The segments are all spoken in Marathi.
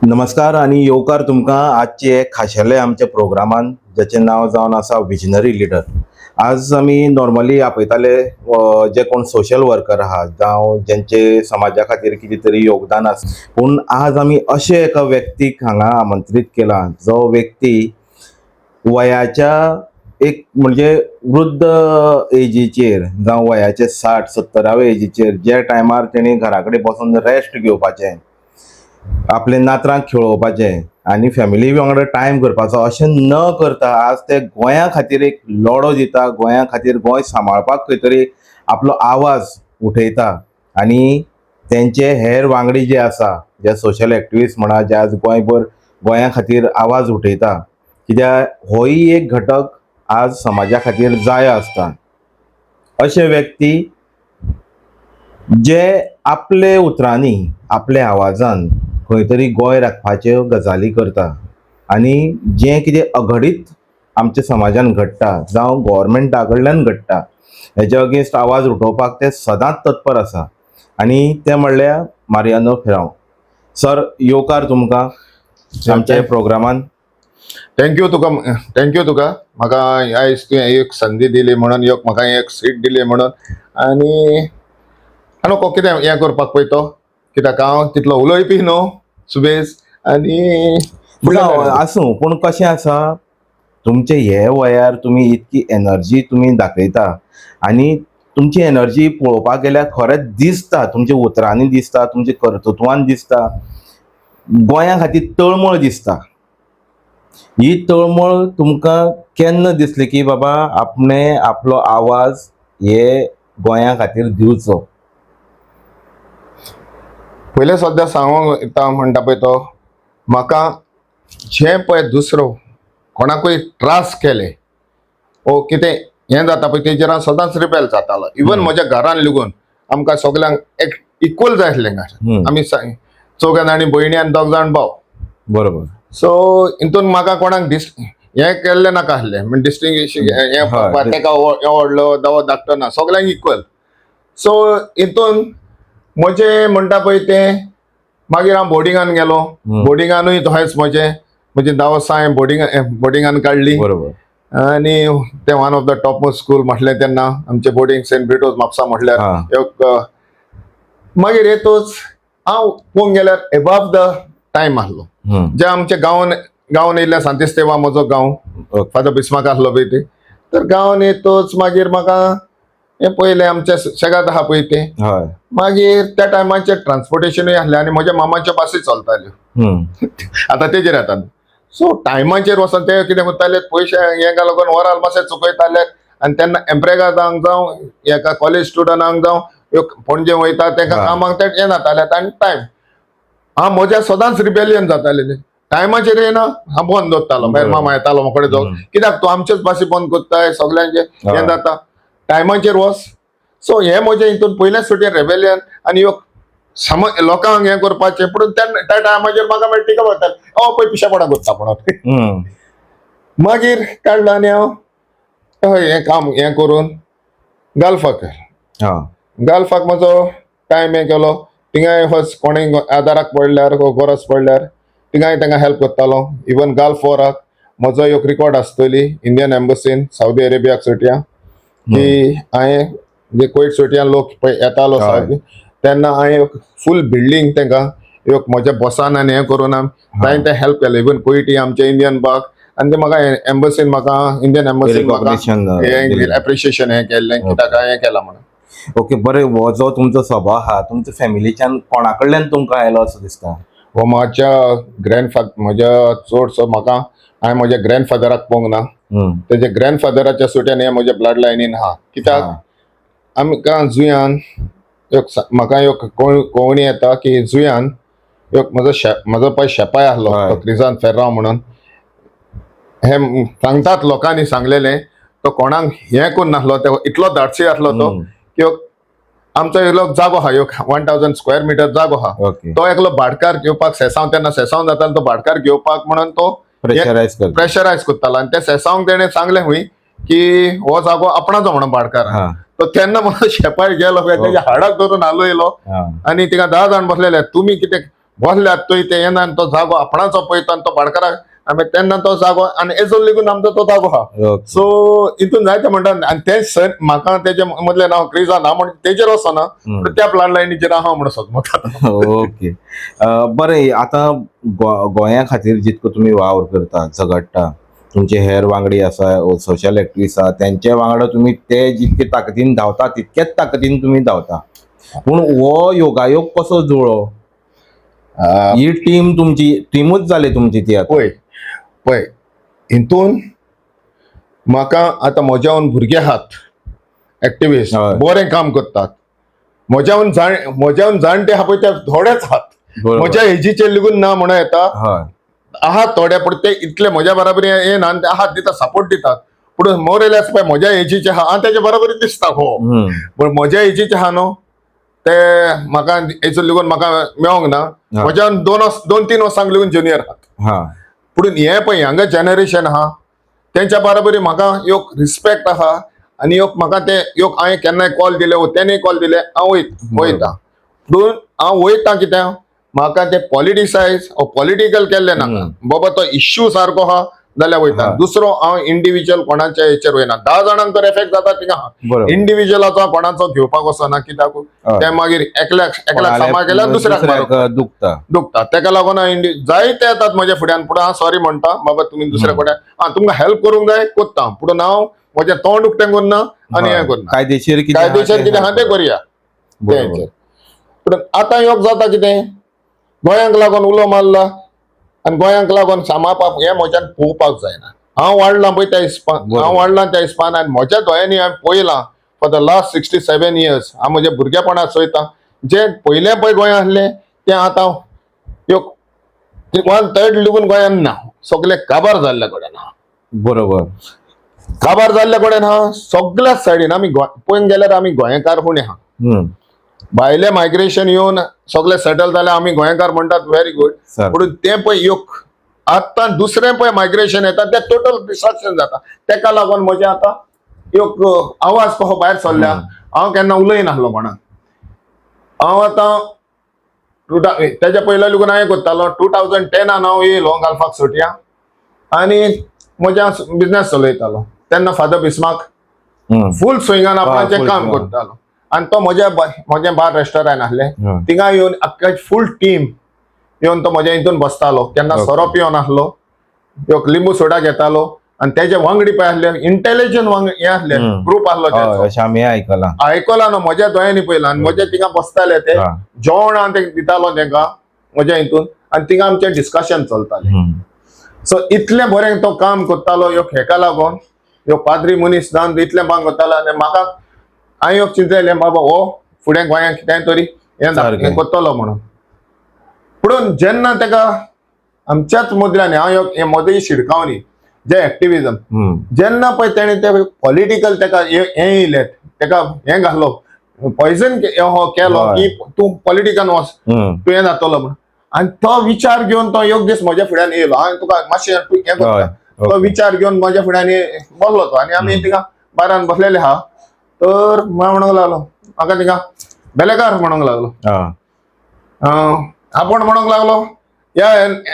नमस्कार आणि येवकार तुमकां आजचे एक खाशेले आमच्या प्रोग्रामान जाचें नांव जावन आसा विजनरी लिडर. आज आमी नॉर्मली आपयताले जे कोण सोशल वर्कर आहात जावं जेंचे समाजा खातीर कितें तरी योगदान आसा, पूण आज आमी अशे एका व्यक्तीक हांगा आमंत्रीत केला जो व्यक्ती वयाच्या एक म्हणजे वृद्ध एजीचेर जावं वयाचे 60-70व्या एजीचेर जे टायमार तेणी घरा कडेन बसून रेस्ट घेवपाचें, आपले नातरांक खेळोवपाचें आनी फॅमिली वांगडा टायम करपाचो अशें न करता आज ते गोंया खातीर एक लढो दिता, गोंया खातीर गोंय सांबाळपाक खंय तरी आपलो आवाज उठयता. आनी तेंचे हेर वांगडी जे आसा, जे सोशल एक्टिविस्ट म्हणा जे आज गोंयभर गोंया खातीर आवाज उठयता, कित्याक होय एक घटक आज समाजा खातीर जाय आसता. अशे व्यक्ती जे आपले उतरांनी आपल्या आवाजान खंय तरी गोंय राखपाच्यो गजाली करता आनी जें कितें अघडीत आमच्या समाजान घडटा जावं गव्हर्मेंटा कडल्यान घडटा हेजे अगेन्स्ट आवाज उठोवपाक ते सदांच तत्पर आसा. आनी ते म्हणल्यार मारियानो फेरांव सर. येवकार तुमकां आमच्या प्रोग्रामान. थँक्यू तुका म्हाका आयज तुवें एक संदी दिली म्हणून म्हाका एक सीट दिली म्हणून. आनी नको कितें हें करपाक पळय तो कित्याक हांव तितलो उलोवपी न्हू सुबेज आनी आसूं, पूण कशें आसा तुमचे हे वयार तुमी इतकी एनर्जी तुमी दाखयता आनी तुमची एनर्जी पळोवपाक गेल्यार खरेंच दिसता, तुमच्या उतरांनी दिसता, तुमच्या कर्तृत्वान दिसता, गोंया खातीर तळमळ दिसता. ही तळमळ तुमकां केन्ना दिसली की बाबा आपणे आपलो आवाज हे गोंया खातीर दिवचो? पयले सद्या सांगूंक येता म्हणटा पळय तो म्हाका जे पळय दुसरो कोणाकूय त्रास केले ओ कितें हें जाता पळय तेजेर हांव सदांच रिबेल जातालो. इवन म्हज्या घरान लेगून आमकां सगल्यांक एक इक्वल जाय आसलें. आमी चौगा जाणी भयणी आनी 2 जाण भाव. बरोबर. सो हितून म्हाका कोणाक हें केल्लें नाका आसलें म्हणजे डिस्टिंग्विश तेका व्हडलो दवो धाकटो ना, सगल्यांक इक्वल. सो हितून म्हजें म्हणटा पळय तें मागीर हांव बोर्डिंगान गेलो. बोर्डिंगानूय तशेंच म्हजी 10 बोर्डिंगान काडली. बरोबर. आनी ते one of the top most school म्हटलें तेन्ना आमचे बोर्डिंग सेंट ब्रिटोज म्हापसा म्हटल्यार एक. मागीर येतूच हांव पळोवंक गेल्यार एबव द टायम आसलो जे आमच्या गांवान येयल्ले सांतिस्तेवा म्हजो गांव फादर बिस्मार्क आसलो पळय ते. तर गांवान येतूच मागीर म्हाका हें पयलें आमचें शेगात आहा पळय तें. मागीर त्या टायमाचेर ट्रान्सपोर्टेशनूय आसलें आनी म्हज्या मामाच्यो बासी चलताल्यो आतां तेजेर येता. सो टायमाचेर वचोन ते कितें करताले पयशे हेका लागून वराल मातशे चुकयताले. आनी तेन्ना एम्प्रेगादांक जावं हेका कॉलेज स्टुडंटांक जावं पणजे वयता तेंकां कामाक ते हें जाताले आनी टायम हांव म्हज्या सदांच रिबेलियन जातालें. टायमाचेर येना हांव बंद दवरतालो. मागीर मामा येतालो म्हाका जावं कित्याक तूं आमचेच बासी बंद कोत्ताय सगल्यांचे हें जाता टायमाचेर वच. सो हें म्हजें हितून पयल्या सुटयेन रेबेलियन आनी लोकांक हें करपाचें. पूण त्या टायमाचेर म्हाका मागीर टिका पडटाली पळय पिशेपणां करता म्हणून. मागीर काडलो आनी हांव हें काम हें करून गाल्फाक गाल्फाक म्हजो टायम हें केलो. थिंगाय कोणें आदाराक पडल्यार गरज पडल्यार थिंगाय तांकां हेल्प करतालो. इवन गाल्फ वॉराक म्हजो एक रिकॉर्ड आसतली इंडियन एम्बसीन सावदी अरेबियाक सुटया की हांवें जे कोयट सुटयान लोक येतालो तेन्ना हांवें फूल बिल्डींग तांकां म्हज्या बॉसान आनी हें करून हांवें तें हेल्प केलें. इवन कोयटी आमचे इंडियन बाग आनी ते म्हाका एम्बसीन म्हाका इंडियन एम्बसीन म्हाका एप्रिशिएशन हें केल्लें कित्याक हें केलां म्हणून. ओके, बरें. हो जो तुमचो सभा आहा तुमच्या फॅमिलीच्यान कोणा कडल्यान तुमकां आयलो असो दिसता? हो म्हज्या म्हज्या चडसो म्हाका हांवें म्हज्या ग्रँडफादराक पळोवंक ना. तेजे ग्रँडफादराच्या सुटयान हें म्हज्या ब्लड लायनीन आहा. कित्याक आमकां जुंयान म्हाका एक कोवणी येता की जुंयान एक म्हजो पळय शेपाय आसलो क्रिजान फेर्रांव म्हणून. हें सांगतात लोकांनी सांगलेलें तो कोणाक हें करून नासलो तो इतलो धाडसी आसलो तो की आमचो इल्लो जागो आहा 1000 स्क्वेअर मिटर जागो आहा. तो एकलो भाटकार घेवपाक सेसांव तेन्ना सेसांव जातालो तो भाटकार घेवपाक म्हणून तो प्रेशरायज करतालो. आनी त्या सेसांवक तेणें सांगलें हूंय की हो जागो आपणाचो म्हणून भाटकार. तो तेन्ना म्हाका शेपाय गेलो तेज्या हाडाक धरून हालो येयलो आनी तिका 10 जाण बसलेले तुमी कितें बसल्यात तो इथे येना आनी तो जागो आपणाचो पळयता आनी तो भाडकाराक आमी तेन्ना तो जागो आनी एजो लेगून आमचो तो जागो आहा. ओके. सो इथून जायते म्हणटात आनी ते सर म्हाका तेजे मदले नांव क्रिजा ना म्हण तेजेर वचना पूण त्या प्लान लायनीचेर आहा म्हण सोदमत. ओके. बरें, आतां गोंया खातीर जितको तुमी वावर करता, झगडटा, तुमचे हेर वांगडी आसा, सोशल एक्टिव्हिस्ट आसा, तेंचे वांगडा तुमी ते जितके ताकदीन धांवता तितकेच ताकदीन तुमी धांवता. पूण हो योगायोग कसो जुळ्ळो? ही टीम तुमची टीमूच जाली तुमची ती आतां. पळय हितून म्हाका आतां म्हज्याहून भुरगे आहात एक्टिव्हिस्ट, हय. बरें काम करतात. म्हज्याहून जाणटे आहा पळय ते थोडेच आहात. बरोबर. म्हज्या एजीचे लेगून ना म्हणून येता हय. आहात थोडे, पूण ते इतले म्हज्या बराबरी येना आनी ते आहात दिता सपोर्ट दितात. पूण मोरेलेस पळय म्हज्या एजीचे आहा हांव तेजे बराबरी दिसता हो, पूण म्हज्या एजीचे आहा न्हू ते म्हाका हेचो लेगून म्हाका मेळोंक ना. म्हज्या 2-3 वर्सांक लेगून ज्युनियर आहात. हा. पूण हे पळय यंगर जनरेशन आहा तेंच्या बराबरी म्हाका योग रिस्पेक्ट आहा आनी योग म्हाका ते योग हांवें केन्नाय कॉल दिले वो तेणेय कॉल दिले हांव वयता. पूण हांव वयता कित्याक म्हाका ते पॉलिटिसायज पॉलिटिकल केल्ले नाका. बाबा तो इश्यू सारको आहा जाल्यार वयता. दुसरो हांव इंडिव्हिज्युअल कोणाच्या हेचेर वयना. 10 जाणांक तर एफेक्ट जाता थिंगा बरोबर. इंडिव्हिज्युअलाचो कोणाचो घेवपाक वचना कित्याक ते मागीर एकल्याक सामा केल्यार दुसऱ्याक मारप. दुखता तेका लागून जायते येतात म्हज्या फुड्यान, पूण हांव सॉरी म्हणटा बाबा तुमी दुसऱ्या कडेन तुमकां हेल्प करूंक जाय कोत्ता, पूण हांव म्हजें तोंड उक्तें करना आनी हें करना. कायदेशीर कितें आहा तें करया तेंचेर. पूण आतां योग जाता कितें गोंयांक लागून उलो मारला आनी गोंयांक लागून सांबाळपाक हें म्हज्यान पळोवपाक जायना. हांव वाडलां पळय त्या हिस्पान आनी म्हज्या दोळ्यांनी हांवें पळयलां फॉर द लास्ट 67 years. हांव म्हज्या भुरगेपणांत चोयतां जे पयलें पळय गोंयांत आहलें तें आतां योग 1/3 लेगून गोंयांत ना. सगळे काबार जाल्ले कडेन आहा. बरोबर. काबार जाल्ले कडेन आहा सगळ्याच सायडीन. आमी पळोवंक गेल्यार आमी गोंयकार कोणी आहा. भायले मायग्रेशन येवन सगळे सेटल जाले आमी गोंयकार म्हणटात व्हेरी गुड. पूण ते पळय योग आतां दुसरें पळय मायग्रेशन येता ते टोटल डिस्ट्रक्शन जाता. तेका लागून म्हजे आतां योग आवाज कसो भायर सरल्या. हांव केन्ना उलयनासलो कोणाक. हांव आतां तेच्या पयल्या लेगून हांवें करतालो 2010 हांव येयलो गाल्फाक सोटिया आनी म्हज्या बिझनेस चलयतालो. तेन्ना फादर बिस्मार्क फूल स्विंगान आपणाचें काम करतालो आनी तो म्हजें बार रेस्टॉरंट आहलें थिंगा येवन आख्खे फूल टीम येवन तो म्हज्या हितून बसतालो. केन्ना सोरो पिवन आसलो, योग लिंबू सोडा घेतालो आनी तेजे वांगडी पळय आहले इंटेलिजंट हे आहले ग्रूप आहलो आयकला न्हू म्हज्या दोळ्यांनी पळयलां. आनी म्हजे थिंगा बसताले ते जेवण हांव ते दितालो तेंकां म्हज्या हितून आनी थिंगा आमचें डिस्कशन चलतालें. सो इतलें बरें तो काम करतालो योग हेका लागून ह्यो पाद्री मनीस जावन इतलें काम करतालो आनी म्हाका हांवें योग चिंतलेलें बाबा हो फुडें गोंयांक कितें तरी हें करतलो म्हणून. पूण जेन्ना तेका आमच्याच मदल्यान हांव हें मोदी शिडकावनी जे एक्टिव्हिजम जेन्ना पळय तेणें ते पॉलिटिकल तेका हें येयलें तेका हें घातलो पॉयझन केलो की तूं पॉलिटिकान वच तूं हें जातलो म्हणून. आनी तो विचार घेवन तो योग दीस म्हज्या फुड्यान येयलो. हांवें तुका मातशें हें करता. तो विचार घेवन म्हज्या फुड्यान बसलो तो आनी आमी थिंगा बारान बसलेले आहा. तर म्हणूंक लागलो म्हाका थिंगा बेलेकार म्हणूंक लागलो. आपण म्हणूंक लागलो ह्या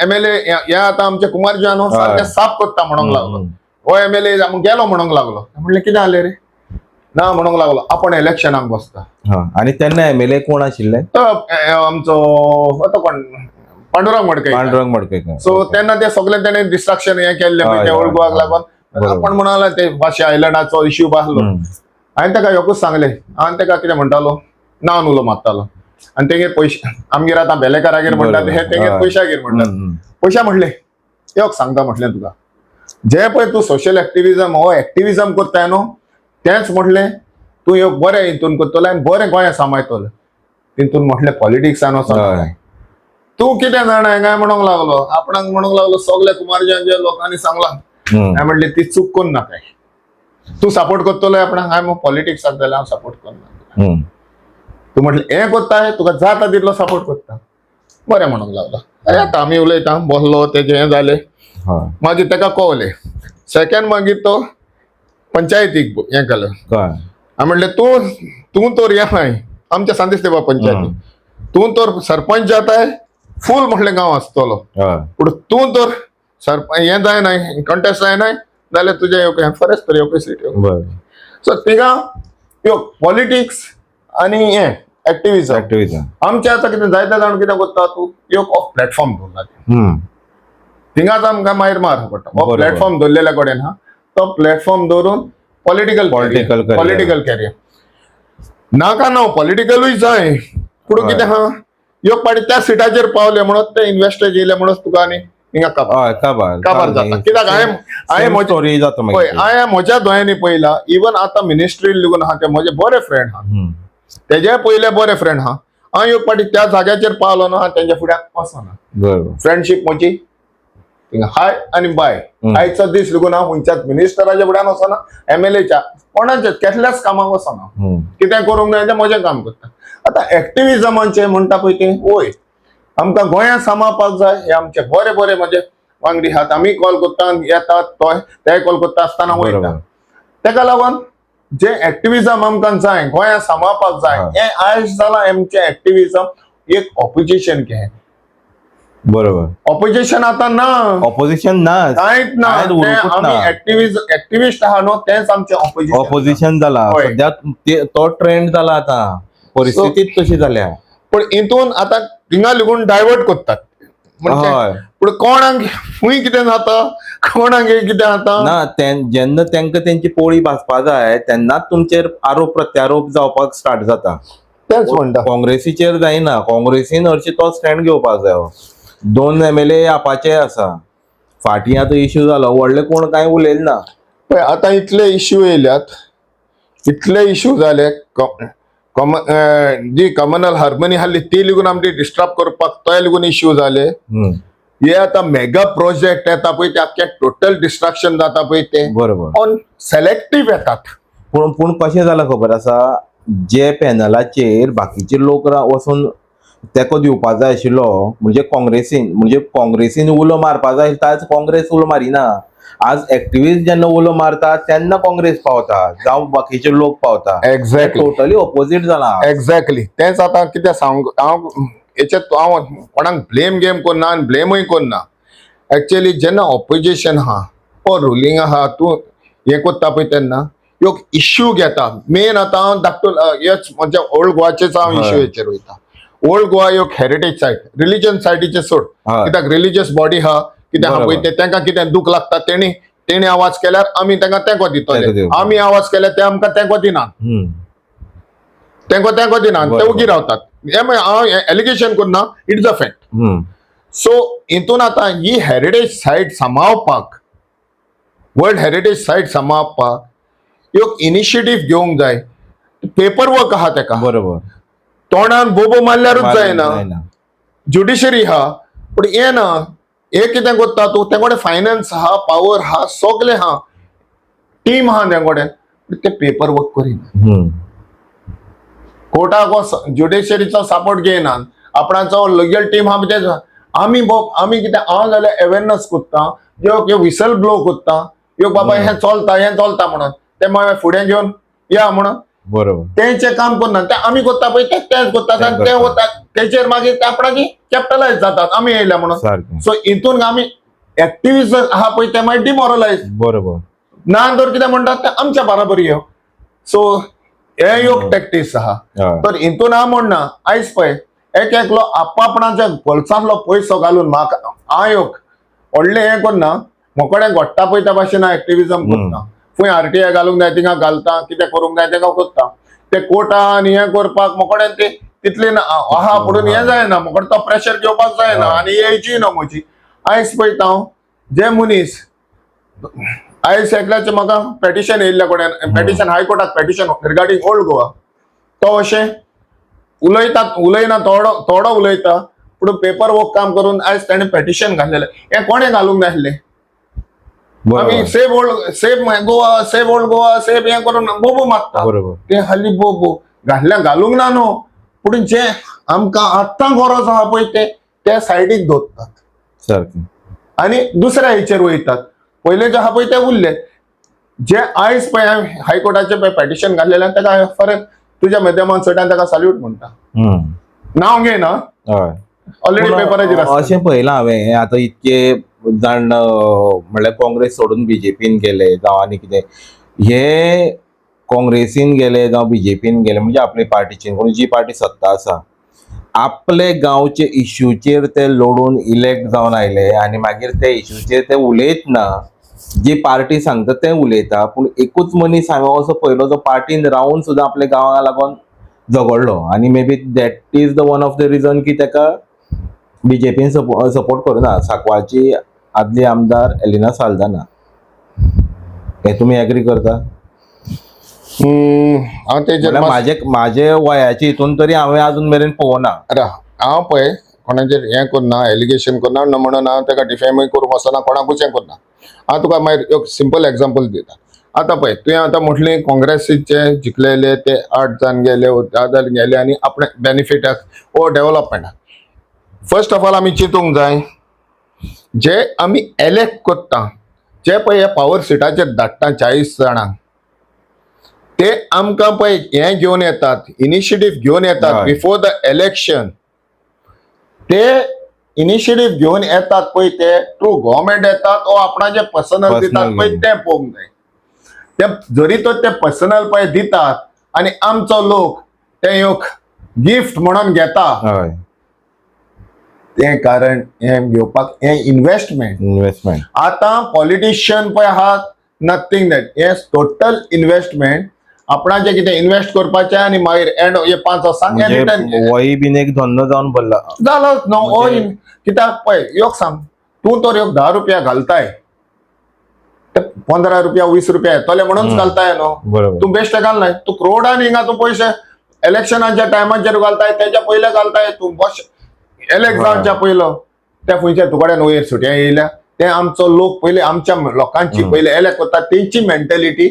MLA हे आतां आमचे कुमारजी न्हू सारकें साफ करता म्हणूंक लागलो. हो MLA गेलो म्हणूंक लागलो. म्हणलें कितें जालें रे ना म्हणूंक लागलो आपण इलेक्शनाक बसता. आनी तेन्ना MLA कोण आशिल्ले? तो आमचो तो कोण पांडुरंग मडकयकर. सो तेन्ना ते सगळे तेणें डिस्ट्रक्शन हें केल्लें पळय ते ओल्ड गोवाक लागून आपण म्हणूंक लागलो ते मातशें आयलंडाचो इश्यू आसलो. हांवें तेका एकूच सांगलें हांवें तेका कितें म्हणटालो नांव उलो मारतालो आनी तेगे पयशे आमगेर आतां बेलेकारागेर म्हणटात हे तेगेर पयशागेर म्हणटात. पयशा म्हटलें योग सांगता म्हटलें तुका जे पळय तूं सोशल एक्टिव्हिजम हो एक्टिव्हिजम करताय न्हू तेंच म्हटलें तूं योग बरें हितून करतलो आनी बरें गोंय सांबाळटलो. तितून म्हटलें पॉलिटिक्सान वचोन तूं कितें जाणाय काय म्हणूंक लागलो. आपणाक म्हणूंक लागलो सगळे कुमारजांच्या लोकांनी सांगलां. हांवें म्हणलें ती चूक करून नाका. तूं सपोर्ट करतलो आपणाक हांवें पॉलिटिक्साक जाल्यार हांव सपोर्ट करना. तूं म्हटलें हें कोत्ताय तुका जाता तितलो सपोर्ट करता. बरें म्हणूंक लागलो. आतां आमी उलयता बसलो तेजें हें जालें. मागीर तेका कळवलें. सेकंड मागीर तो पंचायतीक हें केलें. हांवें म्हणलें तूं तर हें आमच्या सांदेस्तेबा पंचायतीक तूं तर सरपंच जाताय फूल म्हटले गांव आसतलो. हय पूण तूं तर हें जायना कंटेस्ट जायनाय जाल्यार तुजें येवक फरेस्ट तर येवक सीट येवक. बरं सो थिंगा यो पॉलिटिक्स आनी हें एक्टिविजम ऍक्टिव्हिजम आमचे आतां कितें जायते जाण कितें करता तूं एक ऑफ प्लॅटफॉर्म दवरला थिंगाच आमकां मायर मारप पडटा. हो बरोबर. प्लॅटफॉर्म दवरलेल्या कडेन हा तो प्लॅटफॉर्म दवरून Political career. पॉलिटिकल कॅरियर नाका न्हू पॉलिटिकलूय जाय पूण हय. कितें हा एक पाटी त्या सिटाचेर पावले म्हणून ते इन्व्हेस्टर येयले म्हणून तुका आनी हिंगा हय काबार काबार जाता. कित्याक हांवें स्टोरी जाता पळय मागीर हांवें म्हज्या दोळ्यांनी पळयला इवन आतां मिनिस्ट्री लिगून आहा ते म्हजे बरे फ्रेंड हा तेजे पयले बरे फ्रेंड हा. हांव एक पाटी त्या जाग्याचेर पावलो ना तेंच्या फुड्यान वचना. बरोबर फ्रेंडशीप म्हजी थिंगा हाय आनी बाय. आयचो दीस लागून हांव खंयच्याच मिनिस्टराच्या फुड्यान वचना एमएलएच्या कोणाच्या कसल्याच कामाक वचना. कितें करूंक जाय तें म्हजें काम करता. आतां एक्टिविजमांचें म्हणटा पळय तें वय आमकां गोंयांत सांबाळपाक जाय हे आमचे बरे बरे म्हजे वांगडी आहात. आमी कॉल करता येतात ते कॉल करता आसतना वयता. बरोबर तेका लागून जे एक्टिविजम आमकां जाय गोंयांत सांबाळपाक जाय हें आयज जालां आमचें एक्टिविजम एक ऑपोजिशन कहें. बरोबर ऑपोजिशन आतां ना ऑपोजिशन ना कांयच ना. कांयच ते उरूकूच आमी ना. एक्टिविस्ट आहा न्हू तेच आमचे ऑपोजिशन जाला होय. सध्या तो ट्रेंड जाला आता परिस्थितीच तशी जाल्या. पण हितून आतां थिंगा लागून डायवर्ट करतात म्हणजे हय पूण कोणाक खूंय कितें जाता कोणाक कितें जाता ना जेन्ना तांकां तेंची पोळी भाजपा जाय तेन्नाच तुमचेर आरोप प्रत्यारोप जावपाक स्टार्ट जाता. तेच म्हणटा. काँग्रेसीचेर जायना. काँग्रेसीन हरशी तो स्टँड घेवपाक जायो. 2 एमएलए आपाचे आसा. फाटीं आतां इश्यू जालो व्हडले कोण कांय उलयले ना. पळय आतां इतले इश्यू येयल्यात इतले इश्यू जाले जी कम्युनल हार्मनी आसली ती लेगून आमची डिस्टर्ब करपाक तोय लेगून इश्यू जाले. हे आतां मेगा प्रोजेक्ट येता पळय ते आख्खे टोटल डिस्ट्रक्शन जाता पळय ते बरोबर ऑन सेलेक्टिव्ह येतात. पूण कशें जालां खबर आसा जे पॅनलाचेर बाकीचे लोक वचून तेको दिवपा जाय आशिल्लो म्हणजे काँग्रेसीन उलो मारपा जाय ताच काँग्रेस उलो मारिना. आज एक्टिविस्ट जेन्ना उलो मारता तेन्ना काँग्रेस पावता जावं बाकीचे लोक पावता. एक्झॅक्टली टोटली ऑपोजीट जाला. एक्झॅक्टली तेच आतां कितें सांग हांव हेचेर हांव कोणाक ब्लेम गेम करना आनी ब्लेमूय करना. एक्चुअली जेन्ना ऑपोजिशन आहा वो रुलींग आहा तूं हें करता पळय तेन्ना ह्यो इश्यू घेता. मेन आतां हांव धाकटो हेच म्हणजे ओल्ड गोवाचेच हांव इश्यू हेचेर वयता. ओल्ड गोवा एक हेरिटेज सायट रिलीजन सायटीचेर सोड कित्याक रिलीजियस बॉडी आहा कितें आहा पळय ते तांकां कितें दूख लागता तेणी आवाज केल्यार आमी तांकां तेंको दितले. आमी आवाज केल्यार ते आमकां तेंको दिनात. तेंको दिनात ते उगी रावतात. हांव एलिगेशन करना इट्स अ फॅक्ट. सो हितून आतां ही हेरिटेज सायट सांबाळपाक वर्ल्ड हेरिटेज सायट सांबाळपाक एक इनिशिएटीव घेवंक जाय. पेपर वर्क आहा तेका बरोबर तोंडान बोबो मारल्यारूच जायना. ज्युडिशरी आहा पूण हें ना हे कितें करता तूं ते कडेन फायनान्स आहा पावर आहा सगळें आहा टीम आहा ते कडेन ते पेपर वर्क करिना. कोर्टाक ज्युडिशरीचो सपोर्ट घेयनात. आपणाचो लिगल टीम आहा ते आमी कितें हांव जाल्यार अवेरनस करता ह्यो विसल ब्लो करता ह्यो बाबा हें चलता म्हणून ते मागीर फुडें घेवन या म्हणून बरोबर तेंचें काम करना ते आमी करता पळय तेच करतात आनी ते वतात तेचेर मागीर ते आपणाची कॅपिटलायज जातात आमी येयल्या म्हणून. सो हितून आमी एक्टिविस्ट आहा पळय ते मागीर डिमोरलायज बरोबर ना तर कितें म्हणटात ते आमच्या बराबरी यो. सो हे एक टॅक्टीस आहा. तर हितून हांव म्हणना आयज पळय एकलो आपणाच्या पल्सांतलो पयसो घालून म्हाका हांव व्हडलें हें करना मोकडें घोडटा पळय त्या भाशेन हांव एक्टिविजम करता. खंय आरटीआय घालूंक जाय थिंगा घालता कितें करूंक जाय तें करता. ते कोर्टान हें करपाक मोकडें ते तितलें आहा म्हणून हें जायना मोकडें तो प्रेशर घेवपाक जायना आनी येवची ना म्हजी. आयज पळयता हांव जे मनीस आयज एकल्याचें म्हाका पेटिशन येयल्ल्या कडेन पेटिशन हायकोर्टाक पेटिशन रिगार्डिंग ओल्ड गोवा तो अशें उलयना थोडो उलयता पूण पेपर वर्क काम करून आयज ताणें पेटिशन घाल्लेलें हें कोणें घालूंक जाय आसलें. आमी save Goa save old Goa save हें करून बोबो मारता ते हाली बोबो घालूंक ना न्हू पूण जे आमकां आत्तां गरज आहा पळय ते सायडीक दवरतात आनी दुसऱ्या हेचेर वयतात. पयले जे आहा पळय ते उरले जे आयज पळय हायकोर्टाचें पळय पेटिशन घाल्लेलें ताका फरक तुज्या माध्यमान चडान ताका सॅल्यूट म्हणटा. नांव घेयना ऑलरेडी पेपराचेर आसता. अशें पळयलां हांवें आतां इतके जाण म्हणल्यार काँग्रेस सोडून बीजेपीन गेले जावं आनी कितें हे काँग्रेसीन गेले जावं बीजेपीन गेले म्हणजे आपले पार्टीचे कोण जी पार्टी सत्ता आसा आपले गांवचे इश्यूचेर ते लढून इलेक्ट जावन आयले आनी मागीर ते इश्यूचेर ते उलयतना जी पार्टी सांगता ते उलयता पूण एकूच मनीस हांवें असो पयलो जो पार्टीन रावन सुद्दां आपल्या गांवांक लागून झगडलो आनी may be that is the one of the region की ताका बीजेपीन सपोर्ट करुना सांकवाळची आदली आमदार एलिना साल्दाना. हे तुमी एग्री करता? हांव तेजेर म्हाजे वयाचे हितून तरी हांवें अजून मेरेन पळोवना. हांव पळय कोणाचेर हें करना, एलिगेशन करना म्हणून हांव ताका डिफेमय करूंक वचना, कोणाकूच हें करना. हांव तुका मागीर एक सिंपल एग्जांपल दिता. आतां पळय तुवें आतां म्हटलें काँग्रेसीचे जिखलेले ते 8 जाण गेले 10 जाण गेले आनी आपणे बेनिफिटाक ओ डेव्हलपमेंटाक. फर्स्ट ऑफ ऑल आमी चिंतूंक जाय जे आमी इलेक्ट करता जे पळय हे पावर सिटाचेर धाडटा 40 जाणांक ते आमकां पळय हें घेवन येतात, इनिशिएटीव घेवन येतात हय. Before the election. ते इनिशिएटीव घेवन येतात पळय ते थ्रू गव्हर्मेंट येतात ओ आपणाचे पर्सनल दितात पळय ते पळोवंक जाय. ते जरी तो ते पर्सनल पळय दितात आनी आमचो लोक ते एक गिफ्ट म्हणून घेता हय ते कारण हें घेवपाक हें इन्व्हेस्टमेंट. आतां पॉलिटिशियन पळय आहात नथींग दॅट हें टोटल इन्व्हेस्टमेंट आपणाचें कितें इन्व्हेस्ट करपाचें आनी मागीर एंड हे 5 वर्सांक हें रिटर्न वय बीन एक धंदो जावन पडला जालोच न्हू. कित्याक पळय योग सांग तूं तर योग 10 रुपया घालताय ते 15 रुपया 20 रुपया येतले म्हणून घालताय न्हू. बरोबर. तूं बेश्टे घालनाय तूं क्रोडान हिंगा तूं पयशे इलेक्शनाच्या टायमाचेर घालताय तेच्या पयले घालताय तूं इलेक्ट जावच्या पयलो त्या खंयच्या तुकड्यान वयर सुट्या येयल्या ते आमचो लोक पयलीं आमच्या लोकांची पयलीं इलेक्ट करता तेंची मेंटॅलिटी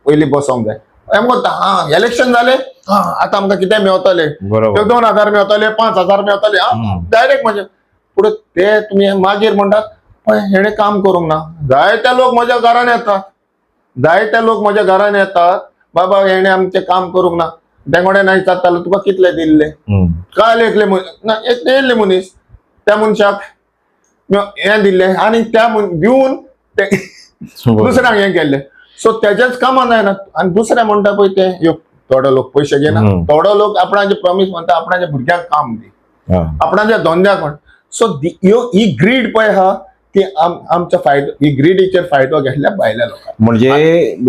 पयलीं बसोंक जाय. हें कोत्ता हां इलेक्शन जालें आतां आमकां कितें मेवतलें 2,000 मेवतले 5,000 मेवतले डायरेक्ट म्हणजे पुढे ते तुमी मागीर म्हणटात पळय हेणे काम करूंक ना. जायते लोक म्हज्या घरान येतात जायते लोक म्हज्या घरान येतात बाबा हेणे आमचें काम करूंक ना तेंगडे नाही जातालो तुका कितले दिल्ले काल एकले एक येयल्ले मनीस त्या मनशाक हें दिल्लें आनी त्या दिवन ते दुसऱ्यांक हें केल्लें. सो तेजेच कामां जायना आनी दुसरे म्हणटा पळय ते थोडे लोक पयशे घेना थोडो लोक आपणाचे प्रॉमिस म्हणटा आपणाच्या भुरग्यांक काम दी आपणाच्या धंद्याक म्हण. सो ही ग्रीड पळय आहा ती आमच्या फायदो ही ग्रीडीचेर फायदो घेतल्या भायल्या लोकांक. म्हणजे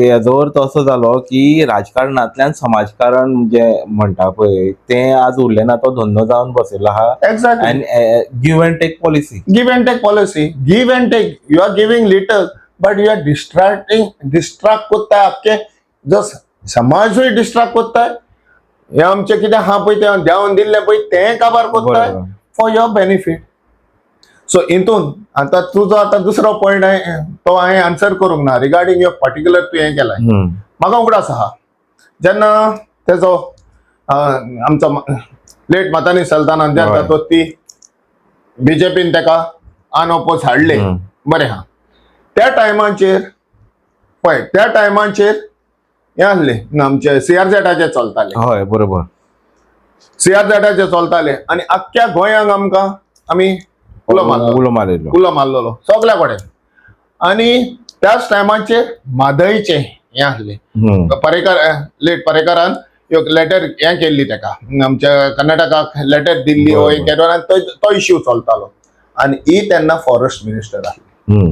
हेजो अर्थ असो जालो की राजकारणांतल्यान समाजकारण जे म्हणटा पळय ते आज उरलें ना तो धंदो जावन बसयलो आहा. Exactly. And give and take policy give and take you are giving little but you are distract कोत्ताय आख्खे जस्ट समाजूय डिस्ट्रॅक्ट कोत्ताय हे आमचे कितें आहा पळय ते देंवन दिल्लें पळय तें काबार कोत्ताय फॉर युअर बेनिफीट. सो हितून आतां तुजो आतां दुसरो पॉयंट तो हांवें आन्सर करूंक ना रिगार्डिंग युअर पर्टिक्युलर तुवें हें केलाय. म्हाका उगडास आहा जेन्ना तेजो आमचो लेट मातानी सल्तानान जेन्ना तो ती बीजेपीन तेका अनऑपोज हाडले बरें आहा त्या टायमाचेर पळय त्या टायमाचेर हें आसलें आमचे CRZ चलताले. हय बरोबर. CRZ चलताले आनी आख्ख्या गोंयांक आमकां आमी उलो मारलेलो सगळ्या कडेन. आनी त्याच टायमाचेर म्हादयचें हें आसलें पर्रेकर लेट पर्रेकरान एक लेटर हें केल्ली तेका आमच्या कर्नाटकाक लेटर दिल्ली हो एक तो इश्यू चलतालो आनी ही तेन्ना फॉरेस्ट मिनिस्टर आसली.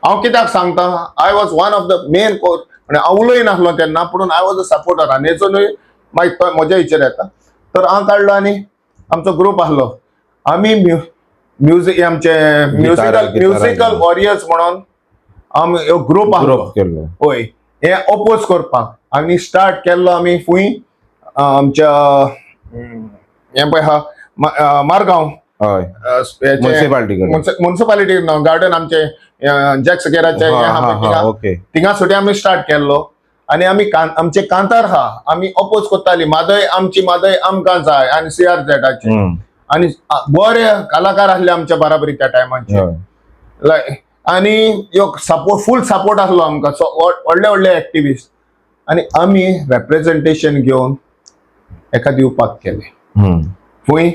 हांव कित्याक सांगता I was one of the main course म्हणजे हांव उलय नासलो तेन्ना पूण आय वॉज अ सपोर्टर आनी हेचूनय मागीर म्हज्या हेचेर येता. तर हांव काडलो आनी आमचो ग्रूप आसलो आमी म्युजीक आमचे म्युजिकल वॉरियर्स म्हणून आमी एक ग्रूप आसलो होय हे ऑपोज करपाक आनी स्टार्ट केल्लो आमी खूंय आमच्या हें पळय आहा मारगांव म्युन्सिपालिटी गार्डन आमचे जॅक सकेराचे थिंगा सुटी आमी स्टार्ट केल्लो आनी आमी आमचे कांतार आहा आमी ऑपोज करताली मादय आमची मादय आमकां जाय आनी CRZ आनी बरे कलाकार आसले आमच्या बराबरी त्या टायमाचेर आनी एक सपोर्ट फूल सपोर्ट आसलो आमकां व्हडले व्हडले एक्टिविस्ट आनी आमी रेप्रेजेंटेशन घेवन एका दिवपाक केले खूंय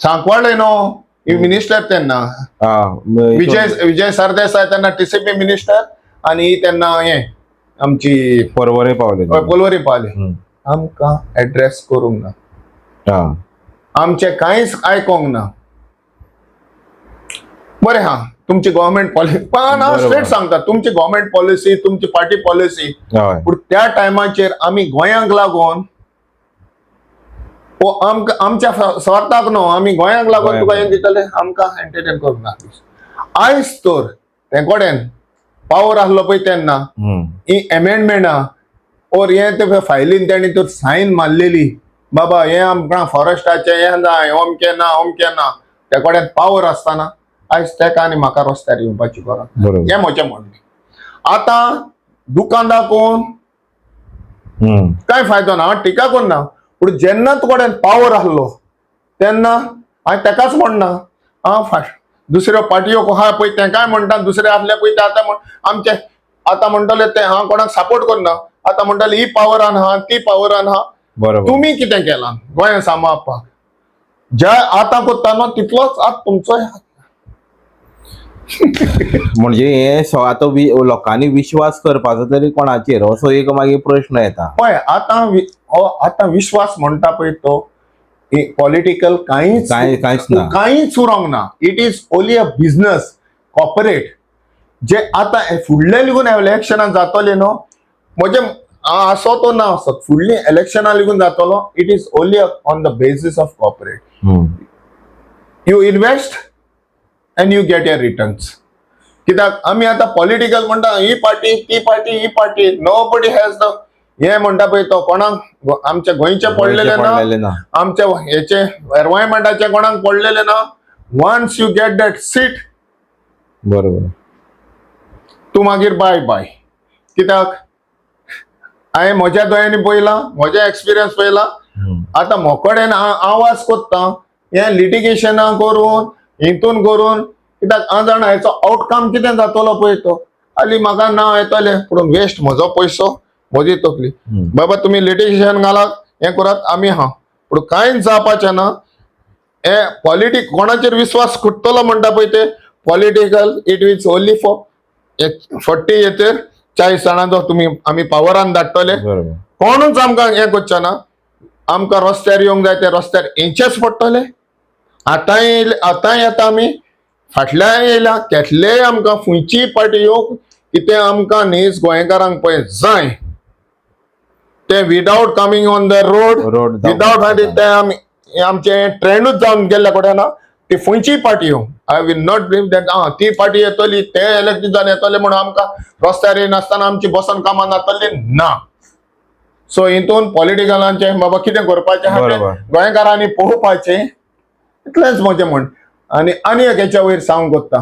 सांकवाळे न्हू मिनिस्टर तेन्ना विजय सरदेसाय तेन्ना TCP मिनिस्टर आणि तेन्ना हे आमची परवरे पावले पोलवरी पावले आमकां एड्रेस करूंक ना आमचे कांयच आयकोंक ना बरें हा तुमची गव्हर्नमेंट पॉलिसी पण हांव स्ट्रेट सांगता तुमची गव्हर्नमेंट पॉलिसी तुमची पार्टी पॉलिसी पूण त्या टायमाचेर आमी गोंयांक लागून आमच्या स्वार्थाक न्हू आमी गोंयांक लागून तुका हें दितले आमकां एंटरटेन करूंक ना आयज तर ते कडेन पावर आसलो पळय तेन्ना ही अमेंडमेंट ओर हें ते फायलीन तेणी तर सायन मारलेली बाबा हें आमकां फॉरेस्टाचें हें जाय अमकें ना ते कडेन पावर आसतना आयज तेका आनी म्हाका रस्त्यार येवपाची गरज हें म्हजें म्हणणें आतां दुकानदार कोण कांय फायदो ना हांव टिका करना पूण जेन्ना तुजे कडेन पावर आसलो तेन्ना हांवें तेकाच म्हणना हांव दुसऱ्यो पार्टयो आहा पळय तेंकाय म्हणटा दुसरे आसले पळय ते आतां आमचे आतां म्हणटले ते हांव कोणाक सपोर्ट करना आतां म्हणटले ही पावरान आहा ती पावरान आहा तुमी कितें केलां गोंय सांबाळपाक ज्या आतां करता न्हू तितलोच आतां तुमचोय म्हणजे हे आता लोकांनी विश्वास करपाचो तरी कोणाचेर असो एक मागीर प्रश्न येता पळय आतां विश्वास म्हणटा पळय तो पॉलिटिकल कांयच उरोंक ना it is only a business corporate जे आतां फुडले लेगून इलेक्शनां जातले न्हू म्हणजे असो तो ना असो फुडली इलेक्शनां लेगून जातलो it is only on the basis of corporate you invest and you get your returns कित्याक आमी आतां पॉलिटिकल म्हणटा ही पार्टी nobody has the हे म्हणटा पळय तो कोणाक आमच्या गोंयचे पडलेले ना आमच्या हेचे एनवायरमेंटाचे कोणाक पडलेले ना once you get that seat बरोबर तूं मागीर बाय कित्याक हांवें म्हज्या दोळ्यांनी पळयलां म्हजे एक्सपिरियन्स पळयला आतां मोकडेन आवाज कोत्ता हे लिटिगेशनां करून हितून करून कित्याक हांव जाणा हेचो आउटकम कितें जातलो पळय तो हाली म्हाका नांव येतलें पूण वेस्ट म्हजो पयसो म्हजी तकली बाबा तुमी लिटिगेशन घालात हें करात आमी हा पूण कांयच जावपाचें ना हे पॉलिटिक कोणाचेर विश्वास कुट्टलो म्हणटा पळय ते political it is only for 40 येतेर 40 जाणांचो तुमी आमी पावरान धाडटले कोणूच आमकां हें करचें ना आमकां रस्त्यार येवंक जाय ते रस्त्यार येचेच पडटले आतां येता आमी फाटल्यान येयला केतलेय आमकां खंयचीय पार्टी येवं कितें आमकां न्हीज गोंयकारांक पळय जाय ते without coming on the road without ते आमी आमचे ट्रेंडूच जावन गेल्ले कडेन ना ती खंयचीय पार्टी येवं I will not believe that ती पार्टी येतली ते इलेक्ट जावन येतले म्हणून आमकां रस्त्यार येनासतना आमची बसन कामां जातली ना सो हितून पॉलिटिकलांचे बाबा कितें करपाचें आहा तें गोंयकारांनी पळोवपाचें इतलेंच म्हजें म्हण आनी एक हेच्या वयर सांगूंक कोत्ता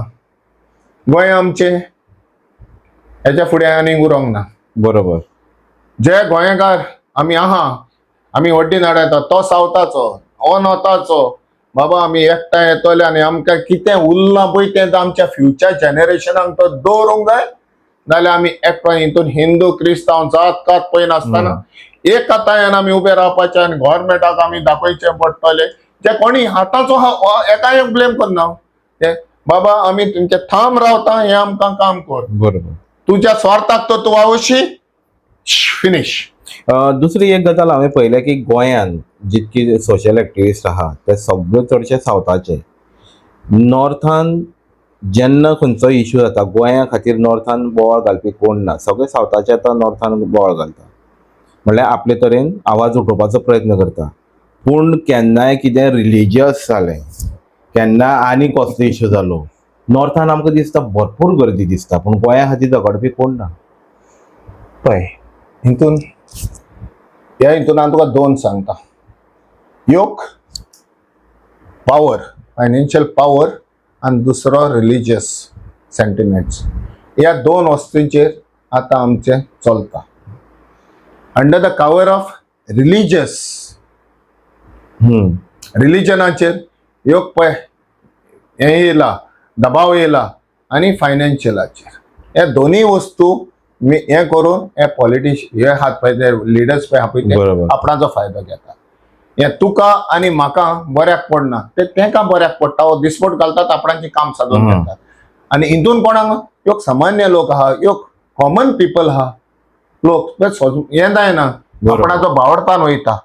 गोंय आमचे हेच्या फुडें आनीक उरोंक ना बरोबर जे गोंयकार आमी आहा आमी वड्डी नाडायता तो सावथाचो हो नॉर्थाचो बाबा आमी एकठांय येतले आनी आमकां कितें उरलां पळय तें आमच्या फ्युचर जनरेशनाक तो दवरूंक जाय नाल्यार आमी एकठांय हितून हिंदू क्रिस्तांव जात कात पळय नासतना एक कथायन आमी उबे रावपाचे आनी गव्हर्मेंटाक आमी दाखोवचें पडटलें जे कोणी हाताचो एकाय ब्लेम करना बाबा आमी तुमचे थांब रावता हे आमकां काम कर बरोबर तुज्या स्वार्थाक तो तूं वावशी फिनिश दुसरी एक गजाल हांवें पळयलें की गोंयांत जितकी सोशल एक्टिविस्ट आहा ते सगळे चडशे सावथाचे नॉर्थान जेन्ना खंयचो इश्यू जाता गोंया खातीर नॉर्थान बोवाळ घालपी कोण ना सगळे सावथाचे आतां नॉर्थान बोवाळ घालता म्हणल्यार आपले तरेन आवाज उठोवपाचो प्रयत्न करता पूण केन्नाय कितें रिलिजियस जालें केन्ना आनी कसलो इश्यू जालो नॉर्थान आमकां दिसता भरपूर गर्दी दिसता पूण गोंया खातीर झगडपी कोण ना पळय हितून हांव तुका दोन सांगता एक पावर फायनान्शियल पावर आनी दुसरो रिलिजियस सेंटिमेंट्स ह्या दोन वस्तूंचेर आतां आमचें चलता अंडर द कवर ऑफ रिलिजनाचेर एक पळय हें येयला दबाव येयला आनी फायनान्शियलाचेर हे दोनूय वस्तू हें करून हे पॉलिटिशियन हे हात पळय ते लिडर्स पळय आहा पळय ते आपणाचो फायदो घेता हे तुका आणि म्हाका बऱ्याक पडना ते तेंका बऱ्याक पडटा हो दिसपट घालतात आपणाची काम साधून घेतात आणि हितून कोणाक एक सामान्य लोक आहा एक कॉमन पीपल आहा लोक हे जायना आपणाचो भावडतान वयता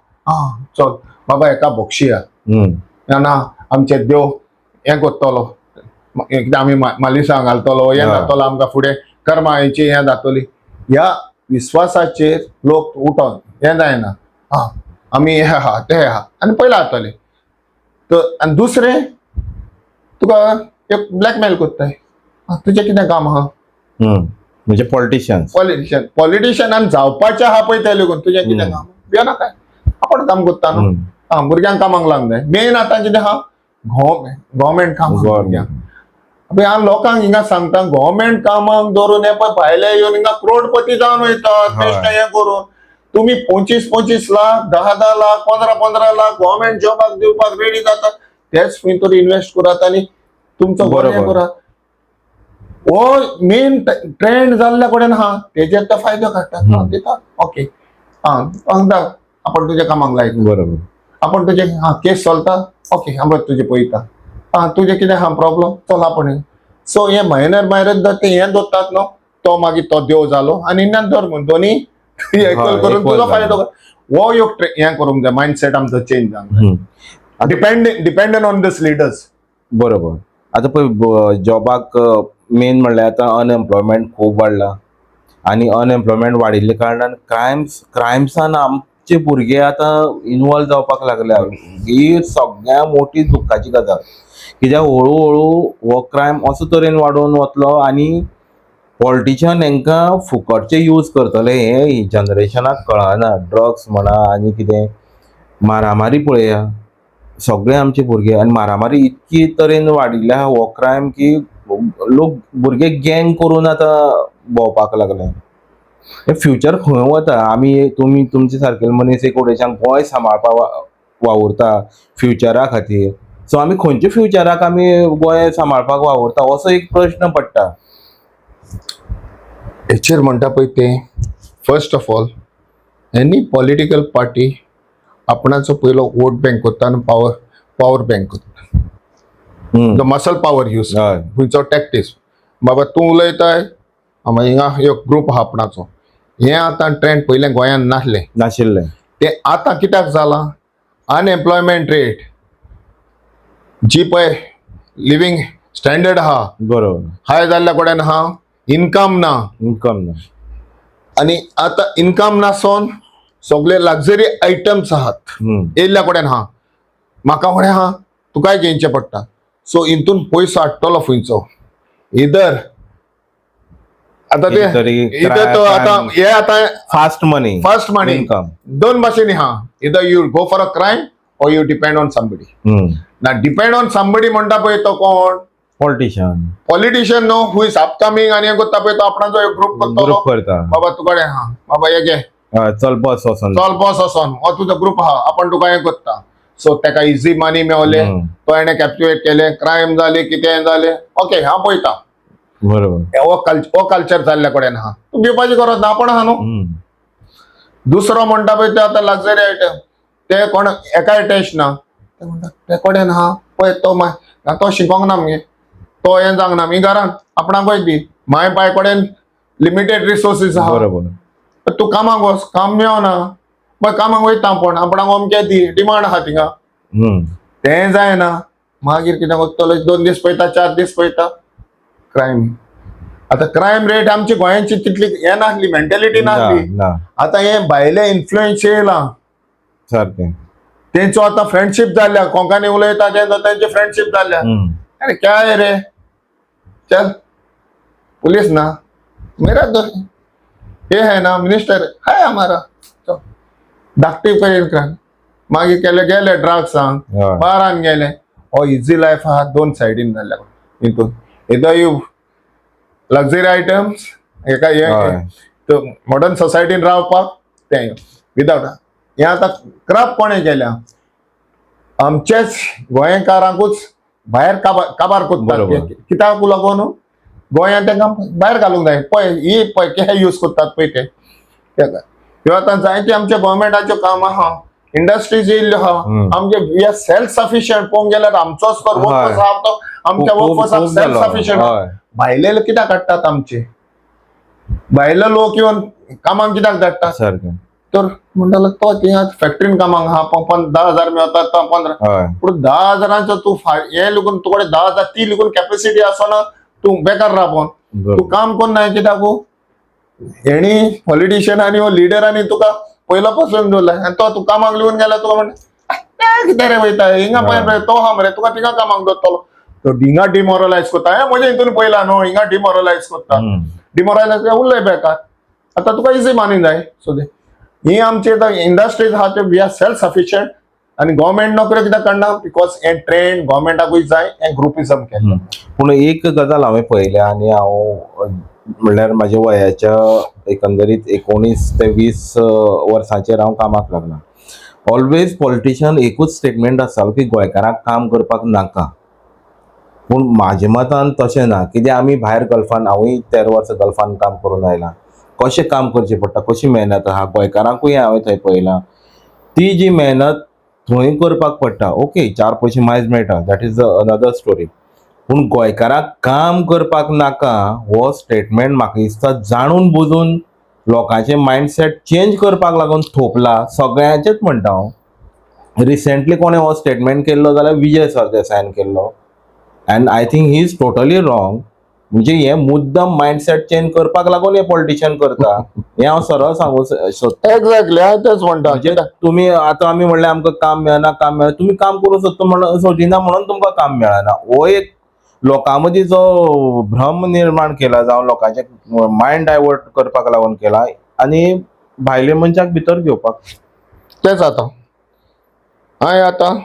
चल बाबा एका बक्षिया ना आमचे देव हे करतलो एकदा आम्ही मालिसा घालतलो हे जातलो आमकां फुडें कर्मा हेची हे जातली ह्या विश्वासाचेर लोक उठोन हे जायना आम्ही हे आहा ते आहा आनी पयला जातले तर आनी दुसरें तुका एक ब्लॅकमेल कोत्ताय तुजें कितें काम आहा म्हणजे पॉलिटिशियन आनी जावपाचें आहा पळय ते लेगून तुजें कितें काम भियेना काय आपण काम करता न्हू भुरग्यांक कामाक लावंक जाय मेन आतां कितें आहा गव्हर्मेंट काम हांव लोकांक हिंगा सांगता गव्हर्मेंट कामाक धरून हे पळय भायले येवन हिंगा करोडपती जावन वयतात बेश्टे हे करून तुम्ही 25-25 लाख 10-10 लाख 15-15 लाख गव्हर्मेंट जॉबाक दिवपाक रेडी जातात तेच खंय इन्व्हेस्ट करात आणि तुमचो बरें करात हो मेन ट्रेंड जाल्ल्या कडेन आहा तेजेर तो फायदो काडटात दिता ओके आपण तुझ्या कामाक लायक बरोबर आपण तुझे केस चलता ओके आपण तुझे पळयता तुझे कितें आहा प्रॉब्लेम चल आपण सो हे म्हयन्यार ते हे दोत्तात न्हू तो मागीर तो देव जालो आनी इन्नान धर म्हण दोनी करून तुजो फायदो हो एक हें करूंक जाय मायंडसेट आमचो चेंज जावंक डिपेंडंट ऑन दिस लिडर्स बरोबर आता पळय जॉबाक मेन म्हणल्यार आतां अनएम्प्लॉयमेंट खूब वाडला आणि अनएम्प्लॉयमेंट वाडिल्ल्या कारणान क्रायम्सान आमचे भुरगे आतां इन्वॉल्व जावपाक लागल्या ही सगळ्या मोठी दुख्खाची गजाल कित्याक हळू हो क्रायम असो तरेन वाडून वतलो आनी पॉलिटिशियन हांकां फुकटचे यूज करतले हे जनरेशनाक कळना ड्रग्स म्हणा आनी कितें मारामारी पळया सगळे आमचे भुरगे आनी मारामारी इतकी तरेन वाडिल्ल्या हो क्रायम की लोक भुरगे गँग करून आतां भोंवपाक लागले हे फ्युचर खंय वता आमी तुमचे सारकेले मनीस एक उडयच्यान गोंय सांबाळपाक वावुरता फ्युचरा खातीर सो आमी खंयच्या फ्युचराक आमी गोंय सांबाळपाक वावुरता असो एक प्रश्न पडटा हेचेर म्हणटा पळय ते first of all any political party आपणाचो पयलो वोट बँक करता आनी पावर बँक करता मसल पावर यूज खंयचो टॅक्टीस बाबा तूं उलयताय हिंगा एक ग्रूप आहा आपणाचो हे आतां ट्रेंड पयलें गोंयांत नाशिल्लें ते आतां कित्याक जाला अनएम्प्लॉयमेंट रेट जी पळय लिव्हिंग स्टँडर्ड आहा बरोबर हाय जाल्ल्या कडेन आहा इन्कम ना आनी आतां इन्कम नासोन सगळे लक्झरी आयटम्स आहात येयल्ल्या कडेन आहा म्हाका फुडें आहा तुकाय घेवचें पडटा सो हितून पयसो हाडटलो खंयचो इधर आतां तो आतां हे आतां फास्ट मनी इन्कम दोन भाशेनी आहा इधर you go for a crime और यू डिपेंड ऑन समबडी ना डिपेंड ऑन समबडी म्हणटा पळय तो कोण politician know who is upcoming आनी करता पळय तो आपणाचो एक ग्रुप करता बाबा तुकडे आहा बाबा हे घे चल बस वचोन हो तुजो ग्रुप आहा आपण तुका हे करता सो तेका इझी मनी मेवले तो हेणे कॅप्टिवेट केले क्रायम जाले कितें जाले ओके हांव पळयता बरोबर हो कल्चर जाल्ल्या कडेन आहा तूं भिवपाची गरज ना आपण आहा न्हू दुसरो म्हणटा पळय ते आतां लक्झरी आयटम ते कोण एकाय टेस्ट ना ते म्हणटा ते कडेन आहा पळय तो शिकोंक ना मगे तो हे जावंक ना मी घरांत आपणाक पळय दी माय बाय कडेन लिमिटेड रिसोर्सीस आहा बरोबर तूं कामाक वच काम मेळना पळय कामाक वयता पण आपणाक अमके दी डिमांड आहा थिंगा तें जायना मागीर कितें करतलो 2 दीस पळयता 4 दीस पळयता क्रायम आतां क्रायम रेट आमची गोंयांची तितली हे नासली मेंटॅलिटी नासली आतां हे भायले इन्फ्लुएन्स येयला सारकें तेंचो आतां फ्रेंडशीप जाल्ल्या कोंकणी उलयता तेंची फ्रेंडशीप जाल्ल्या अरे क्या है रे चल पुलिस ना मेरा तो ये है ना मिनिस्टर है हमारा धाकटी पळय मागीर केले गेले ड्रग्सांक बारान गेले हो इझी लायफ आहा दोन सायडीन जाल्ल्या हितून इधर यू लक्झरी आयटम्स एका मॉडर्न सोसायटीन रावपाक ते विदाउट हे आतां क्राप कोणें केल्या आमचेच गोंयकारांकूच भायर काबार करतात कित्याक लागून गोंयांत तांकां भायर घालूंक जाय पळय ही पळय केहे यूज करतात पळय ते ह्यो आतां जायती आमच्या गव्हर्मेंटाच्यो काम आहा इंडस्ट्रीज येयल्ल्यो हा आमचे वी आर सेल्फ सफिशियंट पळोवंक गेल्यार आमचोच तर वर्कफोर्स आहा तो आमच्या वर्कफोर्स खूब सेल्फ जालो. सफिशियंट हय. भायले कित्याक काडटात आमचे भायले लोक येवन कामाक कित्याक धाडटात सारकें. तर म्हणटालो तो थिंगा फॅक्टरीन कामाक आहा 10,000 मेळतात तो 15 हय. पूण 10,000चो तूं हे लिगून तुकडे 10,000 ती लिगून कॅपॅसिटी आसना तूं बेकार राबोन तूं काम कोन्न नाय कित्याक हेणी पॉलिटिशियनांनी व लिडरांनी तुका पयलो पासून दवरला आनी तो तूं कामाक लिहून गेला तुका म्हणटा कितें रे वयता हिंगा पळय तो हा मरे तुका थिंगा कामाक दवरतलो तो हिंगा डिमोरलायज कोत्ता हे म्हजे हितून पयला न्हू हिंगा डिमोरलायज कोत्ता डिमोरलायज उरलंय बेकार आतां तुका इजी मानी जाय सो ही आमची इंडस्ट्रीज आहा ते वी आर सेल्फ सफिशियंट आणि गव्हर्नमेंट नोकऱ्यो कित्याक काडना बिकॉज हे ट्रेंड गव्हर्नमेंटाकूय जाय हे ग्रुपिझम केलें पूण एक गजाल हांवें पळयल्या आनी हांव म्हणल्यार म्हाज्या वयाच्या एकंदरीत 19 ते 20 वर्सांचेर हांव कामाक लागला. ऑलवेज पॉलिटिशियन एकूच स्टेटमेंट आसतालो की गोंयकारांक काम करपाक नाका. पूण म्हाज्या मतान तशें ना कित्याक आमी भायर गल्फान हांवूय 13 वर्सां गल्फान काम करून आयलां. कशें काम करचें पडटा कशी मेहनत आहा गोंयकारांकूय हांवें थंय पळयलां. ती जी मेहनत थंय करपाक पडटा ओके 4 पयशे मायज मेळटा दॅट इज अनदर स्टोरी. पूण गोंयकारांक काम करपाक नाका हो स्टेटमेंट म्हाका दिसता जाणून बुजून लोकांचे मायंडसेट चेंज करपाक लागून थोपला सगळ्यांचेच म्हणटा हांव. रिसेंटली कोणें हो स्टेटमेंट केल्लो जाल्यार विजय सरदेसायान केल्लो and I think he is totally wrong. म्हणजे हे मुद्दम मायंडसेट चेंज करपाक लागून हे पॉलिटिशियन करता हे हांव सरळ सांगू सोदता. एक्झॅक्टली हांव तेच म्हणटा म्हणजे तुम्ही आता आमी म्हणलें आमकां काम मेळना तुमी काम करूं सोदिना म्हणून तुमकां काम मेळना हो एक लोकां मदीं जो भ्रम निर्माण केला जावं लोकांचे मायंड डायवर्ट करपाक लागून केला आनी भायल्या मनशाक भितर घेवपाक. तेच जाता हांवें आतां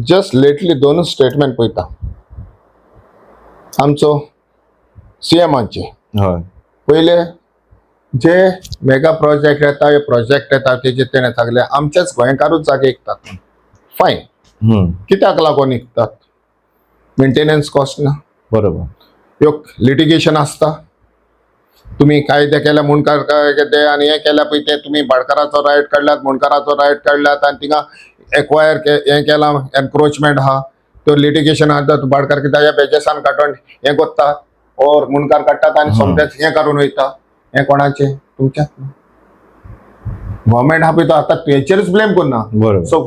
जस्ट लेटली 2 स्टेटमेंट पळयता आमचो सीएमाचे. हय. पहिले जे मेगा प्रोजेक्ट येता हे प्रोजेक्ट येता तेजे तेणें सांगले आमचेच गोंयकारूच जागे विकतात फायन कित्याक लागून विकतात मेंटेनन्स कॉस्ट ना बरोबर. एक लिटिगेशन आसता तुम्ही कायदे केल्या मुणकार ते आनी हे केल्या पळय ते तुम्ही भाडकाराचो रायट काडल्यात मुणकाराचो रायट काडल्यात आनी थिंगा एक्वायर हे केला एनक्रोचमेंट आहा तो लिटिगेशन आहा भाडकार कित्याक ह्या बेजेसान काडून हे कोत्ता और मुणकार काडटात आनी सोमतेच हे काडून वयता हे कोणाचे तुमच्या गव्हर्नमेंट आहा पळय तो आतां हेचेरच ब्लेम करना. बरोबर. So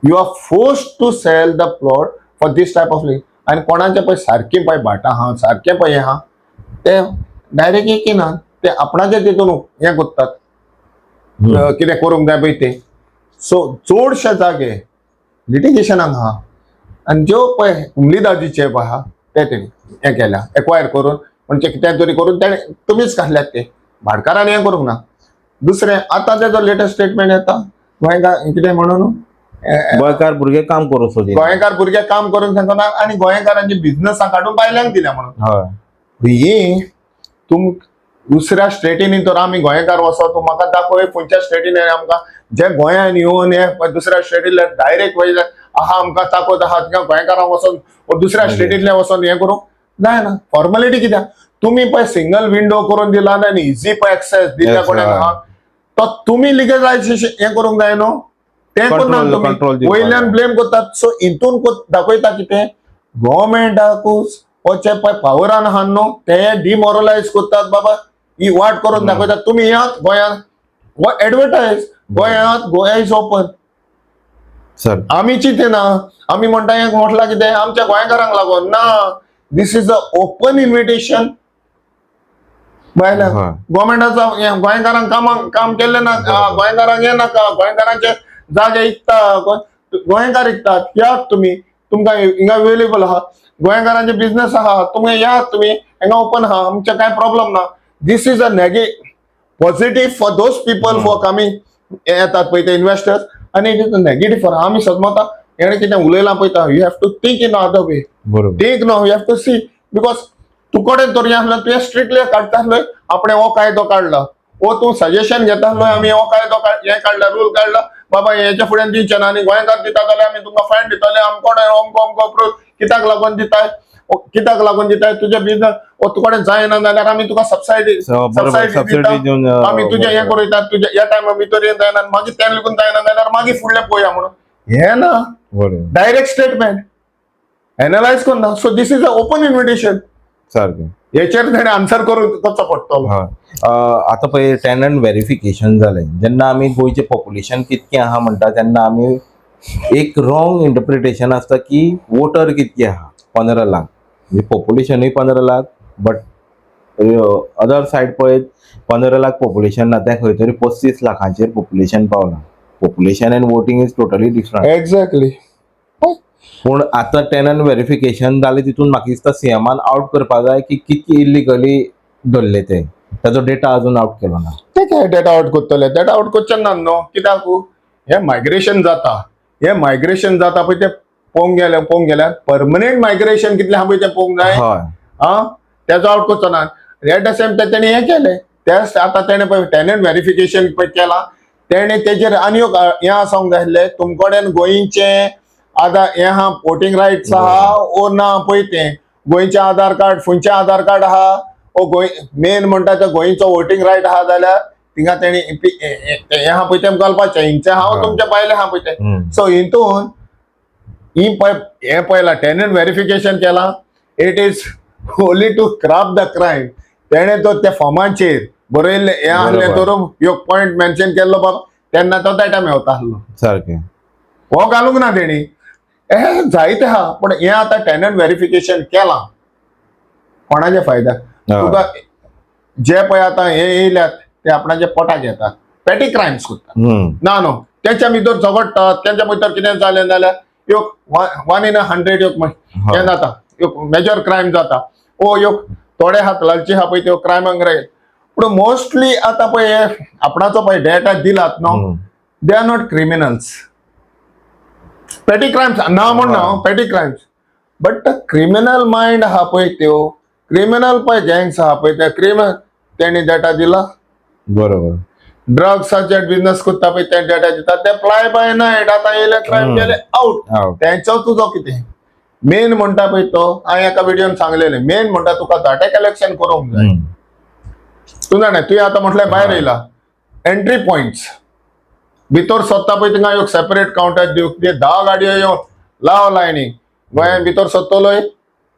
you are forced to sell the plot for this type of लिंग आनी कोणाचे पळय सारकें पळय भाटां आहा सारकें पळय हें आहा ते डायरेक्ट एकिना ते आपणाचे तितून हें कोत्तात कितें करूंक जाय पळय ते. सो चडशे जागे लिटिगेशनाक आहा आनी ज्यो पळय उमलीदाजीचे पळय आहा ते तेणी हें केल्या एक्वायर करून म्हणजे कितें तरी करून तेणे तुमीच काडल्यात ते भाडकारांनी हें करूंक ना. दुसरें आतां तेजो लेटस्ट स्टेटमेंट येता गोंयकार कितें म्हणून गोंयकार भुरगे काम करूं सोदिना. गोंयकार भुरगे काम करून सांगना आनी गोंयकारांची बिझनसां काडून बायल्यांक दिल्या म्हणून. हय. ही तुम दुसऱ्या स्टेटीनी तर आमी गोंयकार वचो तूं म्हाका दाखय खंयच्या स्टेटीन आमकां जे गोंयान येवन हे दुसऱ्या स्टेटींतले डायरेक्ट वयले आहा आमकां ताकद आहा तिंगा गोंयकारांक वचोन दुसऱ्या स्टेटींतले वचोन हें करूंक जायना. फॉर्मेलिटी कित्याक तुमी पळय सिंगल विंडो करून दिला आनी इझी पळय एक्सेस दिल्या कोणाक आहा तो तुमी लिगलायजेशन हें करूंक जाय न्हू तें करना तुमी वयल्यान ब्लेम करतात. सो हितून दाखयता कितें गव्हर्नमेंटाकूच जे पळय पावरान आहा न्हू ते डिमोरलायज करतात बाबा ही वाट करून दाखयतात. तुमी यात गोंयांत हो एडवर्टायज गोंयांत गोंया इज ओपन सर आमी चिंते ना आमी म्हणटा हें म्हटलां कितें आमच्या गोंयकारांक लागून ना this is a open invitation बायलांक गव्हर्नमेंटाचो गोंयकारांक काम केल्लें ना गोंयकारांक हें नाका गोंयकारांचे जागे विकता गोंयकार विकतात यात तुमी तुमकां हिंगा अवेलेबल आहा गोंयकारांचे बिझनेस आहा तुमी यात तुमी हिंगा ओपन आहा आमचे कांय प्रॉब्लेम ना. This is a positive for those people for coming येतात पळय ते इन्व्हेस्टर्स आनी it is a negative for आमी सदमता हेणें कितें उलयलां पळयता you have to think in other way think no you have to see because तुकोडे तरी आसलो तुवें स्ट्रिक्टली काडटासलोय आपणे हो कायदो काडला वो तूं सजेशन घेतासलोय आमी हो कायदो हें काडला रूल काडला बाबा हेच्या फुड्यान दिवचे ना, आनी गोंयकार दिता जाल्यार आमी तुमकां फायन दितले, अमको अमको कित्याक लागून दिताय, कित्याक लागून दिताय, तुजे बिजनेस तुकडे जायना जाल्यार आमी तुका सबसिडी सबसिडी दिवन आमी तुजे हे करूयतात, तुजे ह्या टायमा भितर येवन जायना, मागीर त्या लागून जायना जाल्यार मागीर फुडले पळोवया म्हणून. हे ना डायरेक्ट स्टेटमेंट एनालायज करना. So this is a open invitation. सारकें. हेचेर ताणें आन्सर करून करचो पडटलो. आतां पळय टेनंट व्हेरिफिकेशन जालें, जेन्ना आमी गोंयचें पॉप्युलेशन कितकें आहा म्हणटा तेन्ना आमी एक रॉंग इंटरप्रिटेशन आसता की वोटर कितके आहा, 15 लाख, म्हणजे पॉप्युलेशनूय 15 लाख, बट अदर सायड पळयत 15 लाख पॉप्युलेशन ना, तें खंय तरी 35 लाखांचेर पॉप्युलेशन पावला. Population end voting is totally different. Exactly. पूण आतां टेनंट व्हेरिफिकेशन जालें तितून म्हाका दिसता सीएमान आउट करपाक जाय की कितके इलिगली धरले ते, ताजो डेटा अजून आउट केलो ना. ते काय डेटा आउट करतले, डेटा आउट करचे ना न्हू. कित्याक हे मायग्रेशन जाता, हे मायग्रेशन जाता पळय ते पळोवंक गेल्यार परमनंट मायग्रेशन कितलें आहा पळय तें पळोवंक जाय. तेजो आउट करचो ना. एट द सेम टायम तेणें हें केलें, तेच आतां तेणें पळय टेनंट व्हेरिफिकेशन पळय केलां, तेणें तेजेर आनी एक हें आसोंक जाय आसलें, तुमकडेन गोंयचें आधार हें आहा, वोटिंग रायट्स आहा ओ ना पळय तें, गोंयचें आधार कार्ड, खंयचें आधार कार्ड आहा, ओ गोंय मेन म्हणटा तो गोंयचो वोटिंग रायट आहा जाल्यार थिंगा तेणी हें आहा पळय तें घालपाचें, हिंचे आहा तुमच्या बायले आहा पळय तें. सो हितून हें पळयलां टेनंट व्हेरिफिकेशन केलां, it is only to craft the crime. तेणें तो त्या फॉर्माचेर बरयल्लें हें आहलें धरून ह्यो पॉयंट मेन्शन केल्लो बाबा, तेन्ना तो डेटा मेळता आहलो. सारकें. हो घालूंक ना तेणी. हे जायते आहा, पूण हें आतां टेनंट व्हेरिफिकेशन केलां कोणाचे फायद्याक? तुका जे पळय आतां हे येयल्यात ते आपणाचे पोटाक येतात, पेटी क्रायम्स करतात ना न्हू, तेच्या भितर झगडटात, तेच्या भितर कितें जालें जाल्यार ह्यो 1 in 100 हें जाता, मेजर क्रायम जाता. ओ ह्यो थोडे हात लालचे आहा पळय त्यो क्रायमांक राय. पूण मोस्टली आतां पळय आपणाचो पळय डेटा दिलात न्हू, दे आर नॉट क्रिमिनल्स. पेटी क्रायम्स ना म्हणना, पेटी क्रायम्स, बट क्रिमिनल माइंड आहा पळय त्यो, क्रिमिनल पळय गँग्स आहा पळय त्या क्रिमिनल तेणी डेटा दिला. बरोबर. ड्रग्साचे बिझनेस करता पळय ते डेटा दितात, ते फ्लाय बाय नायट आतां येयले क्रायम केले आउट. तेंचो तुजो कितें मेन म्हणटा पळय तो, हांवें एका व्हिडिओन सांगलेलें, मेन म्हणटा तुका डाटा कलेक्शन करूंक जाय. तूं जाणा तुवें आतां म्हटल्यार भायर येयला एंट्री पॉयंट्स भितर सोदता पळय थिंगा एक सेपरेट काउंटर दिवंक, ते 10 गाडयो येवन लाव लायनीक गोंयान भितर सोदतलोय,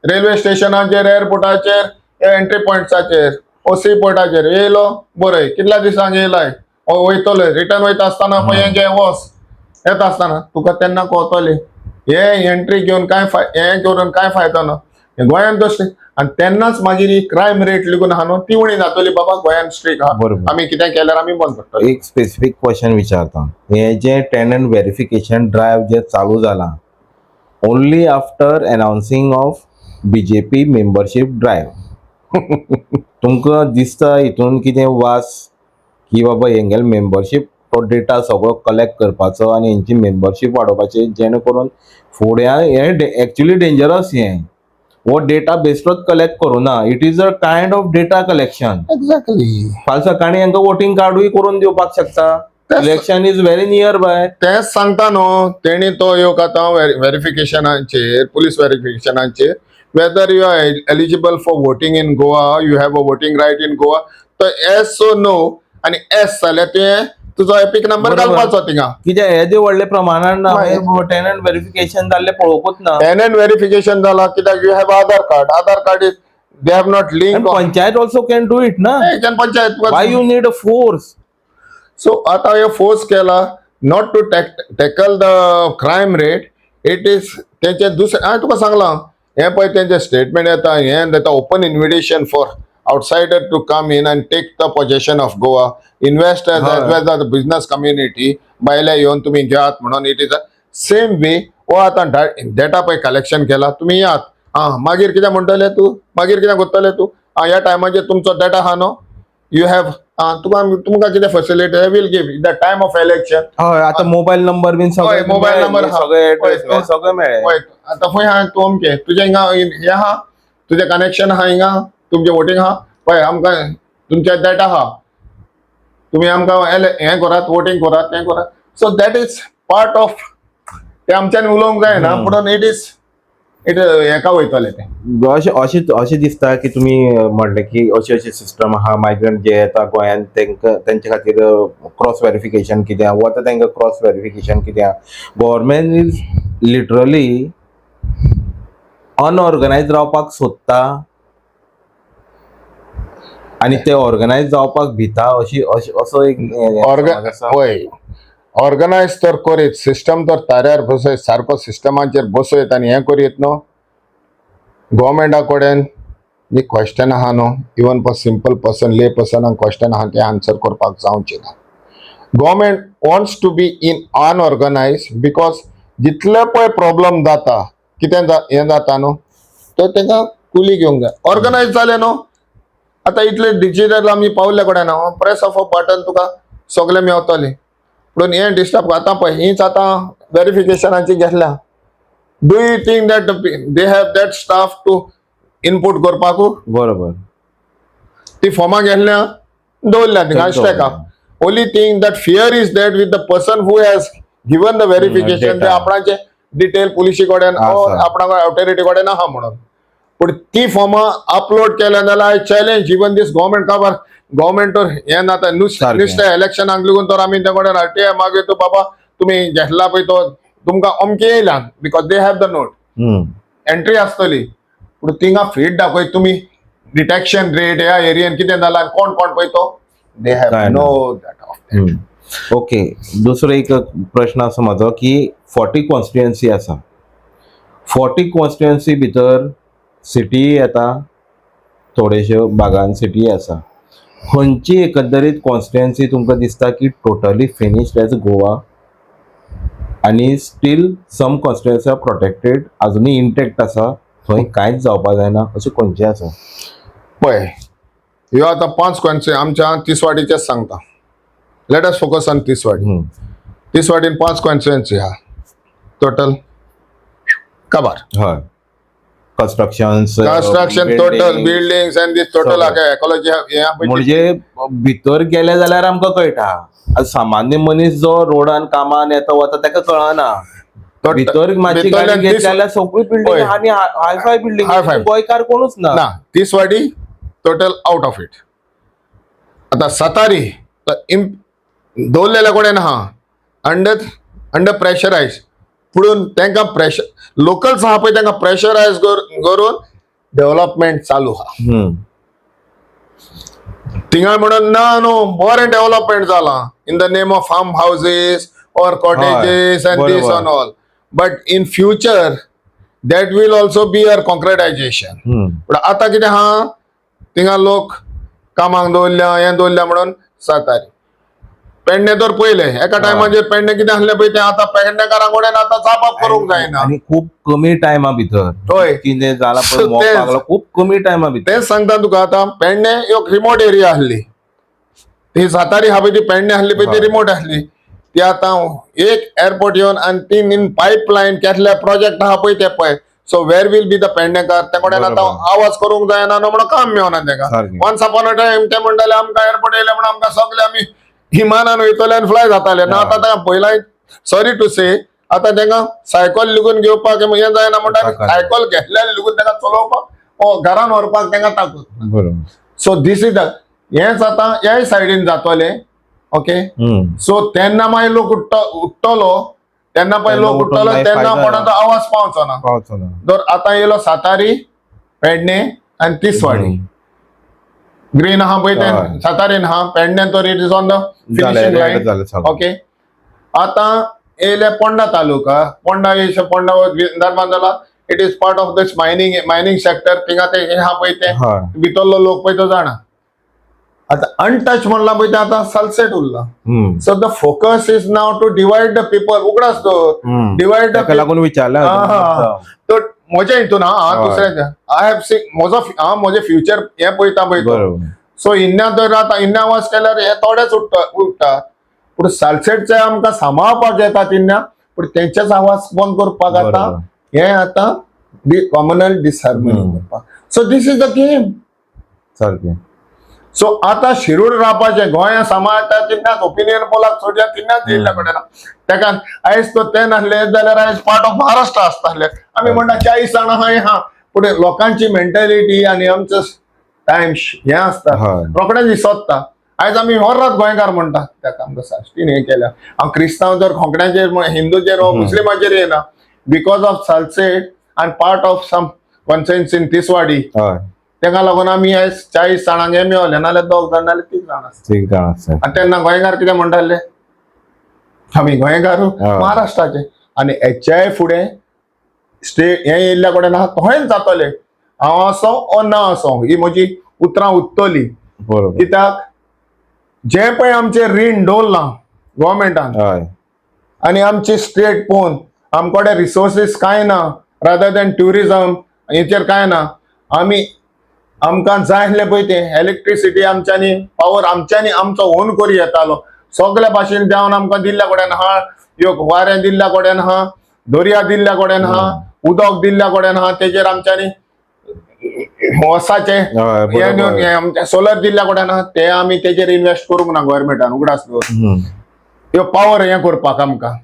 रेल्वे स्टेशनाचेर, एअरपोर्टाचेर, एंट्री पॉयंट्साचेर, ओ सी पोर्टाचेर येयलो बरय, कितल्या दिसांक येयलाय, वयतले रिटर्न वयता आसतना पळय हें घे वच, येता आसतना तुका तेन्ना कळटलें हे एंट्री घेवन हें करून काय फायदो ना. गोंयान तशें आनी तेन्नाच मागीर ही क्रायम रेट लेगून आहा न्हू ती उणी जातली. बाबा गोंयान स्ट्रीक आहा, आमी कितें केल्यार आमी बंद करतले. एक स्पेसिफीक क्वेश्चन विचारता, हे जे टेनंट व्हेरिफिकेशन ड्रायव्ह जे चालू जाला only after announcing of BJP membership drive, तुमकां दिसता हितून कितें वास की बाबा हेंगेल मेंबरशीप तो डेटा सगळो कलेक्ट करपाचो आनी हेंची मेंबरशीप वाडोवपाची, जेणे करून फुड्यां हें एक्चुअली डेंजरस हें वो डेटा बेस्डच कलेक्ट करूना, it is a kind of data collection. Exactly. फाल्यां सकाळीं हांकां वोटिंग कार्डूय करून दिवपाक शकता, election is very near by. तेच सांगता न्हू तेणी तो येवक आतां व्हेरिफिकेशनाचेर, पुलीस व्हेरिफिकेशनाचेर, whether you are eligible for voting in Goa, you have a voting right in Goa, तो yes so no आनी yes जाल्यार तुवें तुजो एपिक नंबर घालपाचो थिंगा. कित्याक हे जे व्हडले प्रमाणान टेनंट व्हेरिफिकेशन जाल्ले पळोवंकूच ना. टेनंट व्हेरिफिकेशन जाला कित्याक you have Aadhaar card is they have not link. Panchayat also can do it ना. Panchayat why you need a force. So आतां हे फोर्स केला not to tackle the crime rate, it is तेंचे दुसरें. हांवें तुका सांगलां हें पळय तेंचे स्टेटमेंट येता, हें येता open invitation for outsider to come in and take the possession of Goa, investors as well as the business community बायले येवन तुम्ही घेयात म्हणून. It is a same way हो आतां डेटा पळय कलेक्शन केला, तुम्ही यात मागीर कितें म्हणटले तूं, मागीर कितें करतले तूं, ह्या टायमाचेर तुमचो डेटा आहा न्हू, यू हॅव तुमकां कितें facility will give the time of election. हय आतां मोबायल नंबर बीन सगळे, मोबायल नंबर सगळे एड्रेस सगळे मेळ्ळे. आतां खंय आहा तूं अमकें तुजें हिंगा हें आहा, तुजें कनेक्शन आहा हिंगा, तुमचें वोटींग आहा पळय, आमकां तुमचे डेटा आहा, तुमी आमकां हें करात, वोटींग करात, तें करात. So that is part of ते आमच्यान उलोवंक जायना पूण इट हेका वयतले ते अशें दिसता की तुम्ही म्हणले की अशी सिस्टम आहा मायग्रंट जे येता गोंयांत तेंचे खातीर क्रॉस व्हेरिफिकेशन कित्याक वता तांकां क्रॉस व्हेरिफिकेशन कित्याक गव्हर्मेंट इज लिटरली अनऑर्गनायज रावपाक सोदता आनी ते ऑर्गनायज जावपाक भिता असो एक समज आसा. होय ऑर्गनायज तर करीत सिस्टम तर ताऱ्यार बसयत सारको सिस्टमाचेर बसयत आनी हें करीत न्हू गव्हर्मेंटा कडेन जी क्वेश्चन आहा न्हू इवन फॉर सिंपल पर्सन ले पर्सनाक क्वेश्चन आहा ते आन्सर करपाक जावचें ना. Government wants to be in unorganised because जितले पळय प्रॉब्लेम जाता कितें हें जाता न्हू तो तांकां कुली घेवंक जाय. ऑर्गनायज जालें न्हू आतां इतले डिजिटल आमी पावल्ले कडेन प्रेस ऑफ अ बटन तुका सगळें मेवतलें पूण हें डिस्टर्ब आतां पळय हीच आतां व्हेरिफिकेशनाची घेतल्या. Do you think that they have that staff to input करपाकू बरोबर ती फॉर्मां घेतल्या दवरल्या थिंगा स्टॅका. Only thing that fear is that with the person who has given the verification ते आपणाचे डिटेल पुलिशी कडेन आपणा ऑथॉरिटी कडेन आहा म्हणून पूण ती फॉर्मां अपलोड केल्या जाल्यार I challenge even this government काबार गव्हर्मेंट तर हें नाता नुसतें इलेक्शनाक लागून तर आमी ते कडेन आरटीआय मागयतो बाबा तुमी घेतला पळय तो तुमकां अमके येयला because they have the note entry आसतली पूण थिंगा फीड दाखयत तुमी डिटेक्शन रेट ह्या एरियेन कितें जालां कोण पळयतो they have no that. Okay दुसरो एक प्रश्न आसा म्हजो की 40 कॉन्स्टिट्युएन्सी आसा 40 कॉन्स्टिट्युएन्सी भितर सिटी येता थोडेश्यो भागान सिटी आसा खंयची एकंदरीत कॉन्स्टिट्युएन्सी तुमकां दिसता की टोटली फिनिश्ड एज गोवा आनी स्टील सम कॉन्स्टिट्युएन्सी आर प्रोटेक्टेड अजुनूय इंटॅक्ट आसा थंय कांयच जावपाक जायना अशें खंयचें आसा? पळय ह्यो आतां 5 कॉन्स्टिट्युएन्सी आमच्या तिसवाडीचेच सांगता. Let us focus on Tiswadi. तिसवाडीन 5 कॉन्स्टिट्युएन्सी आहा टोटल काबार. हय construction total buildings and this total ecology म्हणजे भितर गेले जाल्यार आमकां कळटा सामान्य मनीस जो रोडान कामान येता वता ताका कळना भितर मातशी गाडी घेतली जाल्यार सगळी बिल्डिंग आनी हायफाय बिल्डिंग गोंयकार कोणूच ना. Tiswadi total out of it. आता सातारी दवरलेल्या कडेन आहा अंडर प्रेशरायज पुढून तांकां प्रेशर लोकल्स आहा पळय तांकां प्रेशरायज करून डेव्हलपमेंट चालू आहा थिंगा म्हणून ना न्हू बरें डेव्हलपमेंट जाला in the name of farm houses or cottages and this on all but in future that will also be uh concretisation. पूण आतां कितें आहा थिंगा लोक कामाक दवरल्या हें दवरल्या म्हणून सातारी पेडणे तर पयले एका टायमाचेर पेडणे कितें आसलें पळय तें आतां पेडणेकारां कडेन आतां जाप करूंक जायना आनी खूब कमी टायमा भितर होय कितें जाला पळय खूब कमी टायमा भितर. तेच सांगता तुका आतां पेडणे एक रिमोट एरिया आसली ती सातारी आहा पळय ती पेडणे आसली पळय ती रिमोट आसली ती आतां एक एअरपोर्ट येवन आनी ती इन पायपलायन केसले प्रोजेक्ट आहा पळय ते पळय so where will be the Pednekar ते कडेन आतां आवाज करूंक जायना न्हू म्हणून काम मेवना ताका. वन्स अपॉन अ टायम ते म्हणटाले आमकां एअरपोर्ट येयले म्हणून आमकां सगळे आमी विमानान वयतले आनी फ्लाय जाताले ना आतां तांकां पयलां सॉरी टू से आतां तांकां सायकल लिगून घेवपाक हें जायना म्हणटा सायकल घेतल्या लिगून तांकां चलोवपाक घरान व्हरपाक तांकां ताकूत. सो दीस इज द हेंच आतां ह्याय सायडीन जातलें ओके. सो तेन्ना मागीर लोक उठ्ठलो तेन्ना पळय लोक उठ्ठलो तेन्ना कोणाचो आवाज पावचो ना. तर आतां येयलो सातारी पेडणे आनी तिसवाडी ग्रीन आहा पळय तें सातारीन आहा पेडण्यान तर it is on the finishing line okay. आतां येयले पोंडा तालुका पोंडा निर्माण जाला it is part of this mining sector थिंगा ते आहा पळय ते भितरलो लोक पळय तो जाणा. आतां अनटच म्हणला पळय ते आतां सलसेट उरला. So the focus is now to divide the people उगडास तो डिवायड द लागून विचारला तो म्हज्या हितून हांव दुसऱ्याच्या आय हॅव सीन म्हजे फ्युचर हें पळयता पळय तो. सो इन्ना तर आतां इन्ना आवाज केल्यार हे थोडेच उठतात पूण सालसेटचे आमकां सांबाळपाक येतात इन्ना पूण तेंचेच आवाज बंद करपाक आतां हें आतां कॉमनल डिसहार्मनी करपाक. So this is the game सारकें. सो आता शिरूड रावपाचे गोंया समाजता तिन्नाच ओपिनियन पोलाक सोडया तिन्नाच जिल्ल्या कडेन तेका आयज तो ते नासले जाल्यार आयज पार्ट ऑफ महाराष्ट्र आसताले आमी म्हणटा 40 जाणां आहाय हा पुढे लोकांची मेंटॅलिटी आणि आमचं टाइम हे असता रोखडेच दिसता आयज आमी होरात गोंयकार म्हणटा तेका आमकां साश्टीन हे केल्या हांव क्रिस्तांव जर कोंकण्याचेर हिंदूचेर वा मुस्लिमाचेर येना because of Salcete and part of some consensus in Tiswadi तेका लागून आमी आयज 40 जाणांक हे मेळले नाल्यार 2 जाण नाल्यार 3 जाण आसता आनी तेन्ना गोंयकार कितें म्हणटाले आमी गोंयकार महाराष्ट्राचे आनी हेच्याय फुडें स्टेट हे येयल्ल्या कडेन आहा तोहेच जातले हांव असो ओ ना असो ही म्हजी उतरां उत्तली कित्याक जे पळय आमचे रीण दवरलां गव्हर्मेंटान आनी आमची स्टेट पळोवन आमकडे रिसोर्सीस कांय ना रादर दॅन ट्युरिजम हेचेर कांय ना आमी आमकां जाय आसलें पळय तें इलेक्ट्रिसिटी आमच्यांनी पावर आमच्यांनी आमचो ओन करूं येतालो सगळ्या भाशेन जावन आमकां दिल्ल्या कडेन आहा ह्यो वारें दिल्ल्या कडेन आहा दर्या दिल्ल्या कडेन आहा उदक दिल्ल्या कडेन आहा तेजेर आमच्यांनी वसाचे सोलर दिल्ल्या कडेन आहा ते आमी तेजेर इन्वेस्ट करूंक ना गव्हर्मेंटान उगडास ह्यो पावर हे करपाक आमकां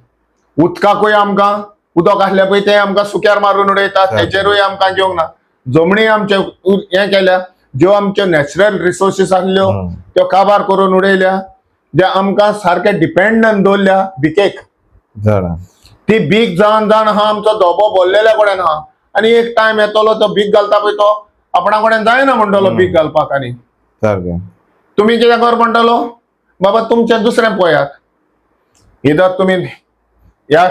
उदकाकूय आमकां उदक आसलें पळय तें आमकां सुक्यार मारून उडयतात तेजेरूय आमकां घेवंक ना जमणी आमचे हे केल्या ज्यो आमच्यो नॅचरल रिसोर्सीस आसल्यो त्यो काबार करून उडयल्या जे आमकां सारखे डिपेंडंट दवरल्या बिकेक ती बीक जावन जावन आहा आमचो धोबो भरलेल्या कडेन आहा आनी एक टायम येतलो तो बीक घालता पळय तो आपणा कडेन जायना म्हणटलो बीक घालपाक आनी तुमी कितें कर म्हणटलो बाबा तुमचें दुसरें पळयात इधर तुमी ह्या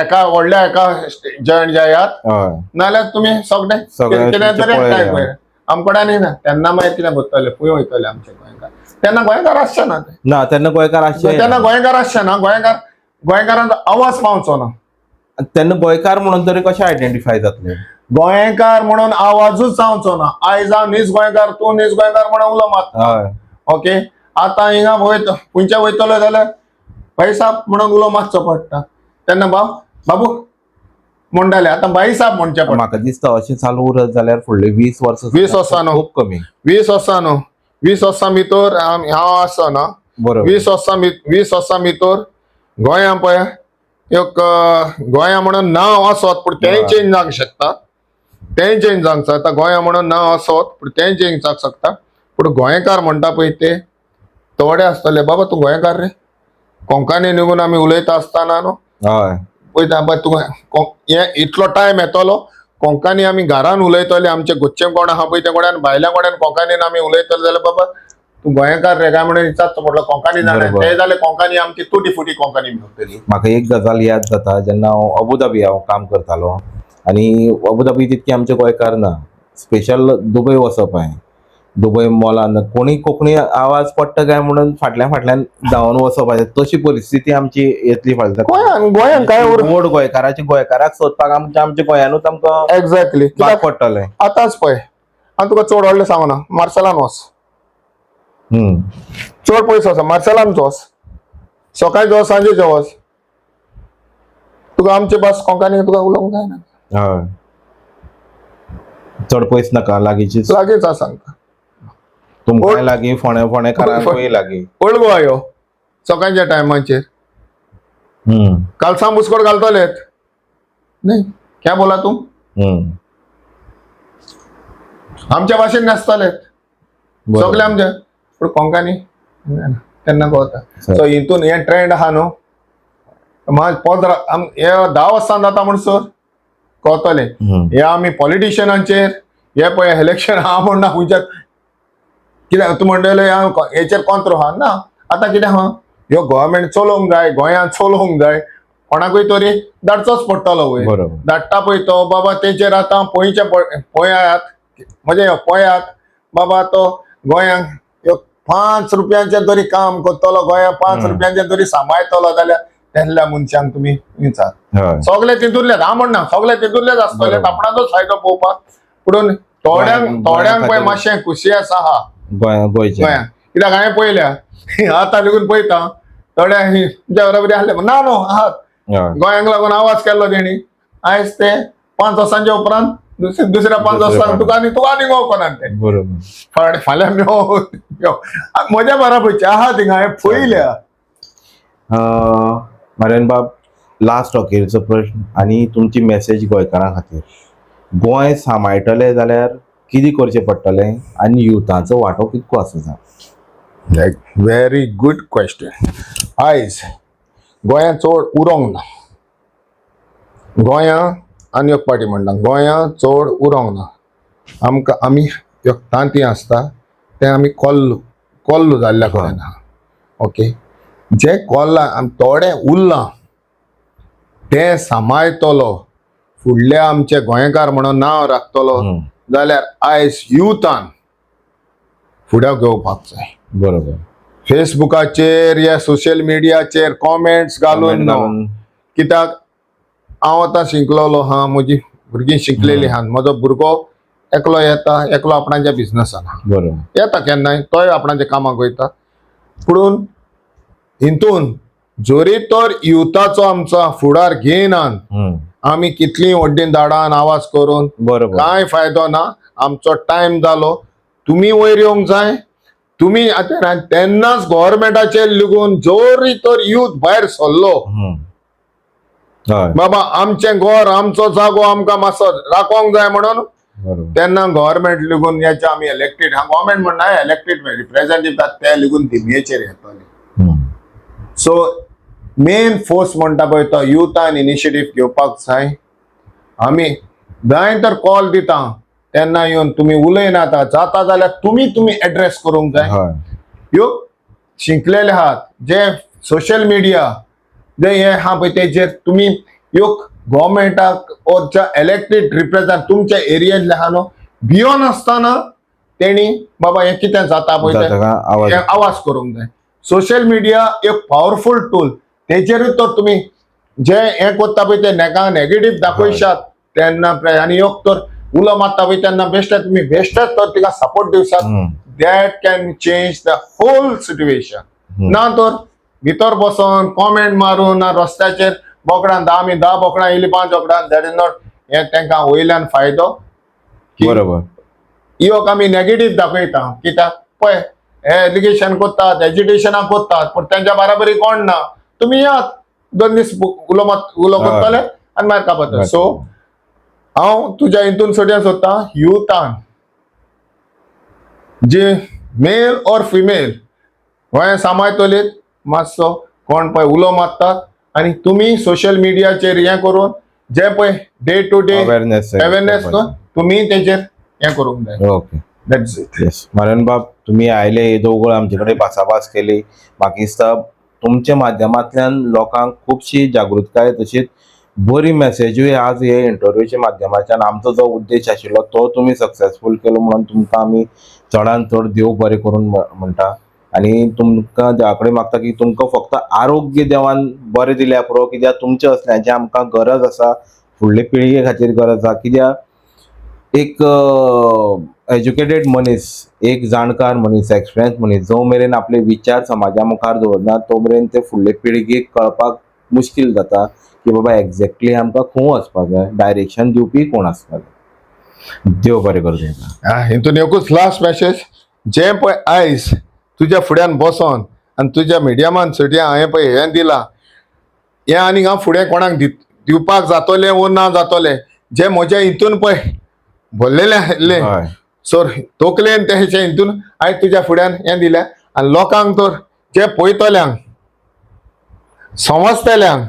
एका व्हडल्या एका जॉयंट जायात नाल्यार तुमी सगळे कितें तरी एकठांय पळय आमकडेन ना तेन्ना मागीर कितें करतले खंय वयतले आमचे गोंयकार तेन्ना गोंयकार आसचे ना तेन्ना गोंयकार आसचे ना गोंयकारांचो आवाज पावचो ना तेन्ना गोंयकार म्हणून तरी कशें आयडेंटिफाय जातले गोंयकार म्हणून आवाजूच जावचो ना आयज हांव नीज गोंयकार तूं नीज गोंयकार म्हणून उलो मारता ओके आतां हिंगा खंयचे वयतलो जाल्यार भाई साब म्हणून उलो मारचो पडटा तेन्ना बाबू म्हणटाले आतां बाई साब म्हणचे पडटा म्हाका दिसता अशें चालू उरत जाल्यार फुडले 20 वर्सां न्हू खूब कमी 20 वर्सां न्हू 20 वर्सां भितर हांव आसा ना 20 वर्सां भितर गोंया पळय एक गोंया म्हणून नांव आसत पूण तेंय चेंज जावंक शकता आतां गोंया म्हणून नांव आसत पूण तेंय चेंज जावंक शकता पूण गोंयकार म्हणटा पळय ते थोडे आसतले बाबा तूं गोंयकार रे कोंकणी निघून आमी उलयता आसतना न्हू पळयता पळय तूं हे इतलो टायम येतलो कोंकणी आमी घरान उलयतले आमचे गोच्चे कोण आहा पळय ते कोणान भायल्या कोणान कोंकणीन आमी उलयतले जाल्यार बाबा तूं गोंयकार रे काय म्हणून विचारचो पडलो कोंकणी जाणा ते जाल्यार कोंकणी आमची तुटी फुटी कोंकणी मेळटली म्हाका एक गजाल याद जाता जेन्ना हांव अबुधाबी काम करतालो आनी अबुधाबी तितके आमचे गोंयकार ना स्पेशल दुबय वचप हांवें दुबय मॉलान कोणी कोंकणी आवाज पडटा काय म्हणून फाटल्यान धांवन वचप तशी परिस्थिती आमची येतली गोंयान काय व्हड गोंयकाराक सोदपाक आमच्या गोंयानूच आमकां एक्झॅक्टली पडटलें आतांच पळय हांव तुका चड व्हडलें सांगना मार्सेलान वच चड पयस वच मार्सेलान वच सकाळी वच सांजेचे वच तुका आमची भास कोंकणी तुका उलोवंक जायना चड पयस नाका लागींच सांगता तुमकांय लागीं फोंडेकारांकूय लागीं ओल्ड गोवा ह्यो सकाळच्या टायमाचेर कालसां बुसकोट घालतलेत न्ही क्या बोला तूं आमच्या भाशेन नासतलेत सगळे आमचे पूण कोंकणी तेन्ना कळटा सो हितून हे ट्रेंड आहा न्हू हे 10 वर्सां जाता म्हणसर कळतलें हे आमी पॉलिटिशियनांचेर हे पळय इलेक्शन आहा म्हण ना खंयच्या कित्याक तूं म्हणटले हेचेर कोंत्रो आहा ना आतां कितें आहा ह्यो गव्हर्मेंट चलोवंक जाय गोंयांत चलोवंक जाय कोणाकूय तरी धाडचोच पडटलो वयर धाडटा पळय तो बाबा तेचेर आतां पळयात म्हणजे पळयात बाबा तो गोंयांक 5 रुपयांचें तरी काम करतलो गोंयांत 5 रुपयांचें तरी सांबाळटलो जाल्यार तेल्ल्या मनशांक तुमी विचार सगळे तितूंतलेच हांव म्हणना सगळे तितूंतलेच आसतले आपणाचोच फायदो पळोवपाक पूण थोड्यांक पळय मातशें खुशियेस आहा गोंयांत कित्याक हांवें पळयल्या आतां लेगून पळयता थोड्या तुमच्या बरोबरी आसले ना न्हू आहात गोंयांक लागून आवाज केल्लो तेणी आयज ते 5 वर्सांच्या उपरांत दुसऱ्या 5 वर्सांक तुका आनी कोणाक ते बरोबर फाल्यां यो म्हज्या बराबरचे आहा थिंगा हांवें पळयल्या. नारायण बाब, लास्ट अखेरचो प्रश्न आनी तुमची मेसेज गोंयकारां खातीर. गोंय सांबाळटले जाल्यार कितें करचें पडटलें आनी युथाचो वांटो कितको आसता? Very good question. आयज गोंयांत चड उरोंक ना. गोंयां आनी एक पाटी म्हणटा गोंयां चड उरोंक ना. आमी एक तांती आसता ते आमी कोल्लू जाल्ल्या कडेन आहा. ओके, जे कोल्ला थोडे उरलां ते सांबाळटलो, फुडले आमचे गोंयकार म्हणून नांव राखतलो जाल्यार आयज युथान फुडें घेवपाक जाय. बरोबर. फेसबुकाचेर या सोशल मिडियाचेर कॉमेंट्स घालून न्हू. कित्याक हांव आतां शिकलेलो हा, म्हजी भुरगीं शिकलेली आहा, म्हजो भुरगो एकलो येता, एकलो आपणाच्या बिझनसान बरोबर येता केन्नाय, तोय आपणाच्या कामाक वयता. पुणून हितून जोरी तर युथाचो आमचा फुडार घेयनान आमी कितलीं व्हडलीं झाडां आवाज करून बरोबर कांय फायदो ना. आमचो टायम जालो. तुमी वयर येवंक जाय. तुमी आतां तेन्नाच गव्हर्मेंटाचेर लिगून जोरी तर युथ भायर सरलो, बाबा आमचें घर आमचो जागो आमकां मातसो राखोंक जाय म्हणून, तेन्ना गव्हर्मेंट लिगून याचे आमी इलेक्टेड, गव्हर्मेंट म्हणना इलेक्टेड रिप्रेझेंटेटिव्ह ते लिगून धिमयेचेर येतले. सो मेन फोर्स म्हणटा पळय तो युथान इनिशिएटीव्ह घेवपाक जाय. आमी जाय तर कॉल दिता तेन्ना येवन तुमी उलयनाता, जाता जाल्यार तुमी एड्रेस करूंक जाय. ह्यो शिकलेले आहात जे सोशल मिडिया जे हे हा पळय तेजेर तुमी ह्यो गव्हर्मेंटाक ओर इलेक्टेड रिप्रेझेंट तुमच्या एरियेंतले आहा न्हू, भियोन आसतना तेणी बाबा हे कितें जाता पळय ते आवाज करूंक जाय. सोशल मिडिया एक पॉवरफुल टूल. तेजेरूच तर तुमी जे हे करता पळय ते नेगेटिव्ह दाखयशात तेन्ना आनी एक तर उलो मारता पळय तेन्ना बेश्टेच तुमी बेश्टेच तर तिका सपोर्ट दिवशात. That can change the whole situation. ना तर भितर बसून कॉमेंट मारून रस्त्याचेर बोकडां 10 बोकडां येयली 5 बोकडां, दॅट इज नॉट हे तांकां वयल्यान फायदो. बरोबर योग आमी नेगेटिव्ह दाखयता कित्याक पळय हे एज्युकेशन कोत्तात, एज्युकेशनाक कोत्तात, पूण तेंच्या बराबरी कोण ना. तुमी यात 2 दीस उलो करतले आनी मागीर कापतले. सो हांव तुज्या हितून सोडया सोदता युथान जे मेल ऑर फिमेल गोंय सांबाळटलीत, मातसो कोण पळय उलो मारतात आनी तुमी सोशल मिडियाचेर हे करून जे पळय डे टू डे अवेरनेस तुमी तेजेर हे करूंक जाय. Okay, that's it. Yes Narayan बाब, तुम्ही आयले हे दोघं आमचे कडेन भासाभास केली. म्हाका दिसता तुमच्या माध्यमांतल्यान लोकांक खुबशी जागृताय तशीच बरी मेसेजूय आज हे इंटरव्यूच्या माध्यमांतल्यान आमचो जो उद्देश आशिल्लो तो तुमी सक्सेसफूल केलो म्हणून तुमकां आमी चडांत चड देव बरें करून म्हणटा. आनी तुमकां देवा कडेन मागता की तुमकां फक्त आरोग्य देवान बरें दिल्या पुरो, कित्याक तुमच्या असल्याची आमकां गरज आसा, फुडले पिळगे खातीर गरज आसा. कित्याक एक एज्युकेटेड मनीस, एक जाणकार मनीस, एक्सपिरियन्स मनीस जो मेरेन आपले विचार समाजा मुखार दवरना तो मेरेन ते फुडले पिळगेक कळपाक मुश्कील जाता की बाबा एक्झॅक्टली आमकां खंय वचपाक जाय, डायरेक्शन दिवपी कोण आसपाक जाय. देव बरें करूं तुमकां. हितून एकूच लास्ट मेसेज, जे पळय आयज तुज्या फुड्यान बसोन आनी तुज्या मिडियमान सुटी हांवें पळय हें दिलां, हें आनीक हांव फुडें कोणाक दिवपाक जातलें वो ना जातलें, जे म्हज्या हितून पळय भरलेलें आसलें सो तकलेन तेचे हितून हांवें तुज्या फुड्यान हें दिलें. आनी लोकांक तर जे पळयतल्यांक समजतल्यांक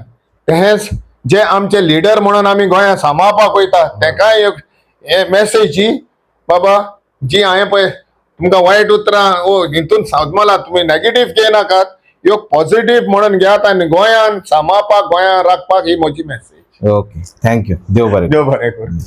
तेच जे आमचे लिडर म्हणून आमी गोंया सांबाळपाक वयता तेकाय एक हे मेसेजी बाबा जी हांवें पळय तुमकां वायट उतरां हितून सांगतला तुमी नेगेटिव्ह घेयनाकात, ह्यो पॉझिटिव्ह म्हणून घेयात आनी गोंयान सांबाळपाक गोंयान राखपाक ही म्हजी मेसेज. Okay, thank you. देव बरें करूं.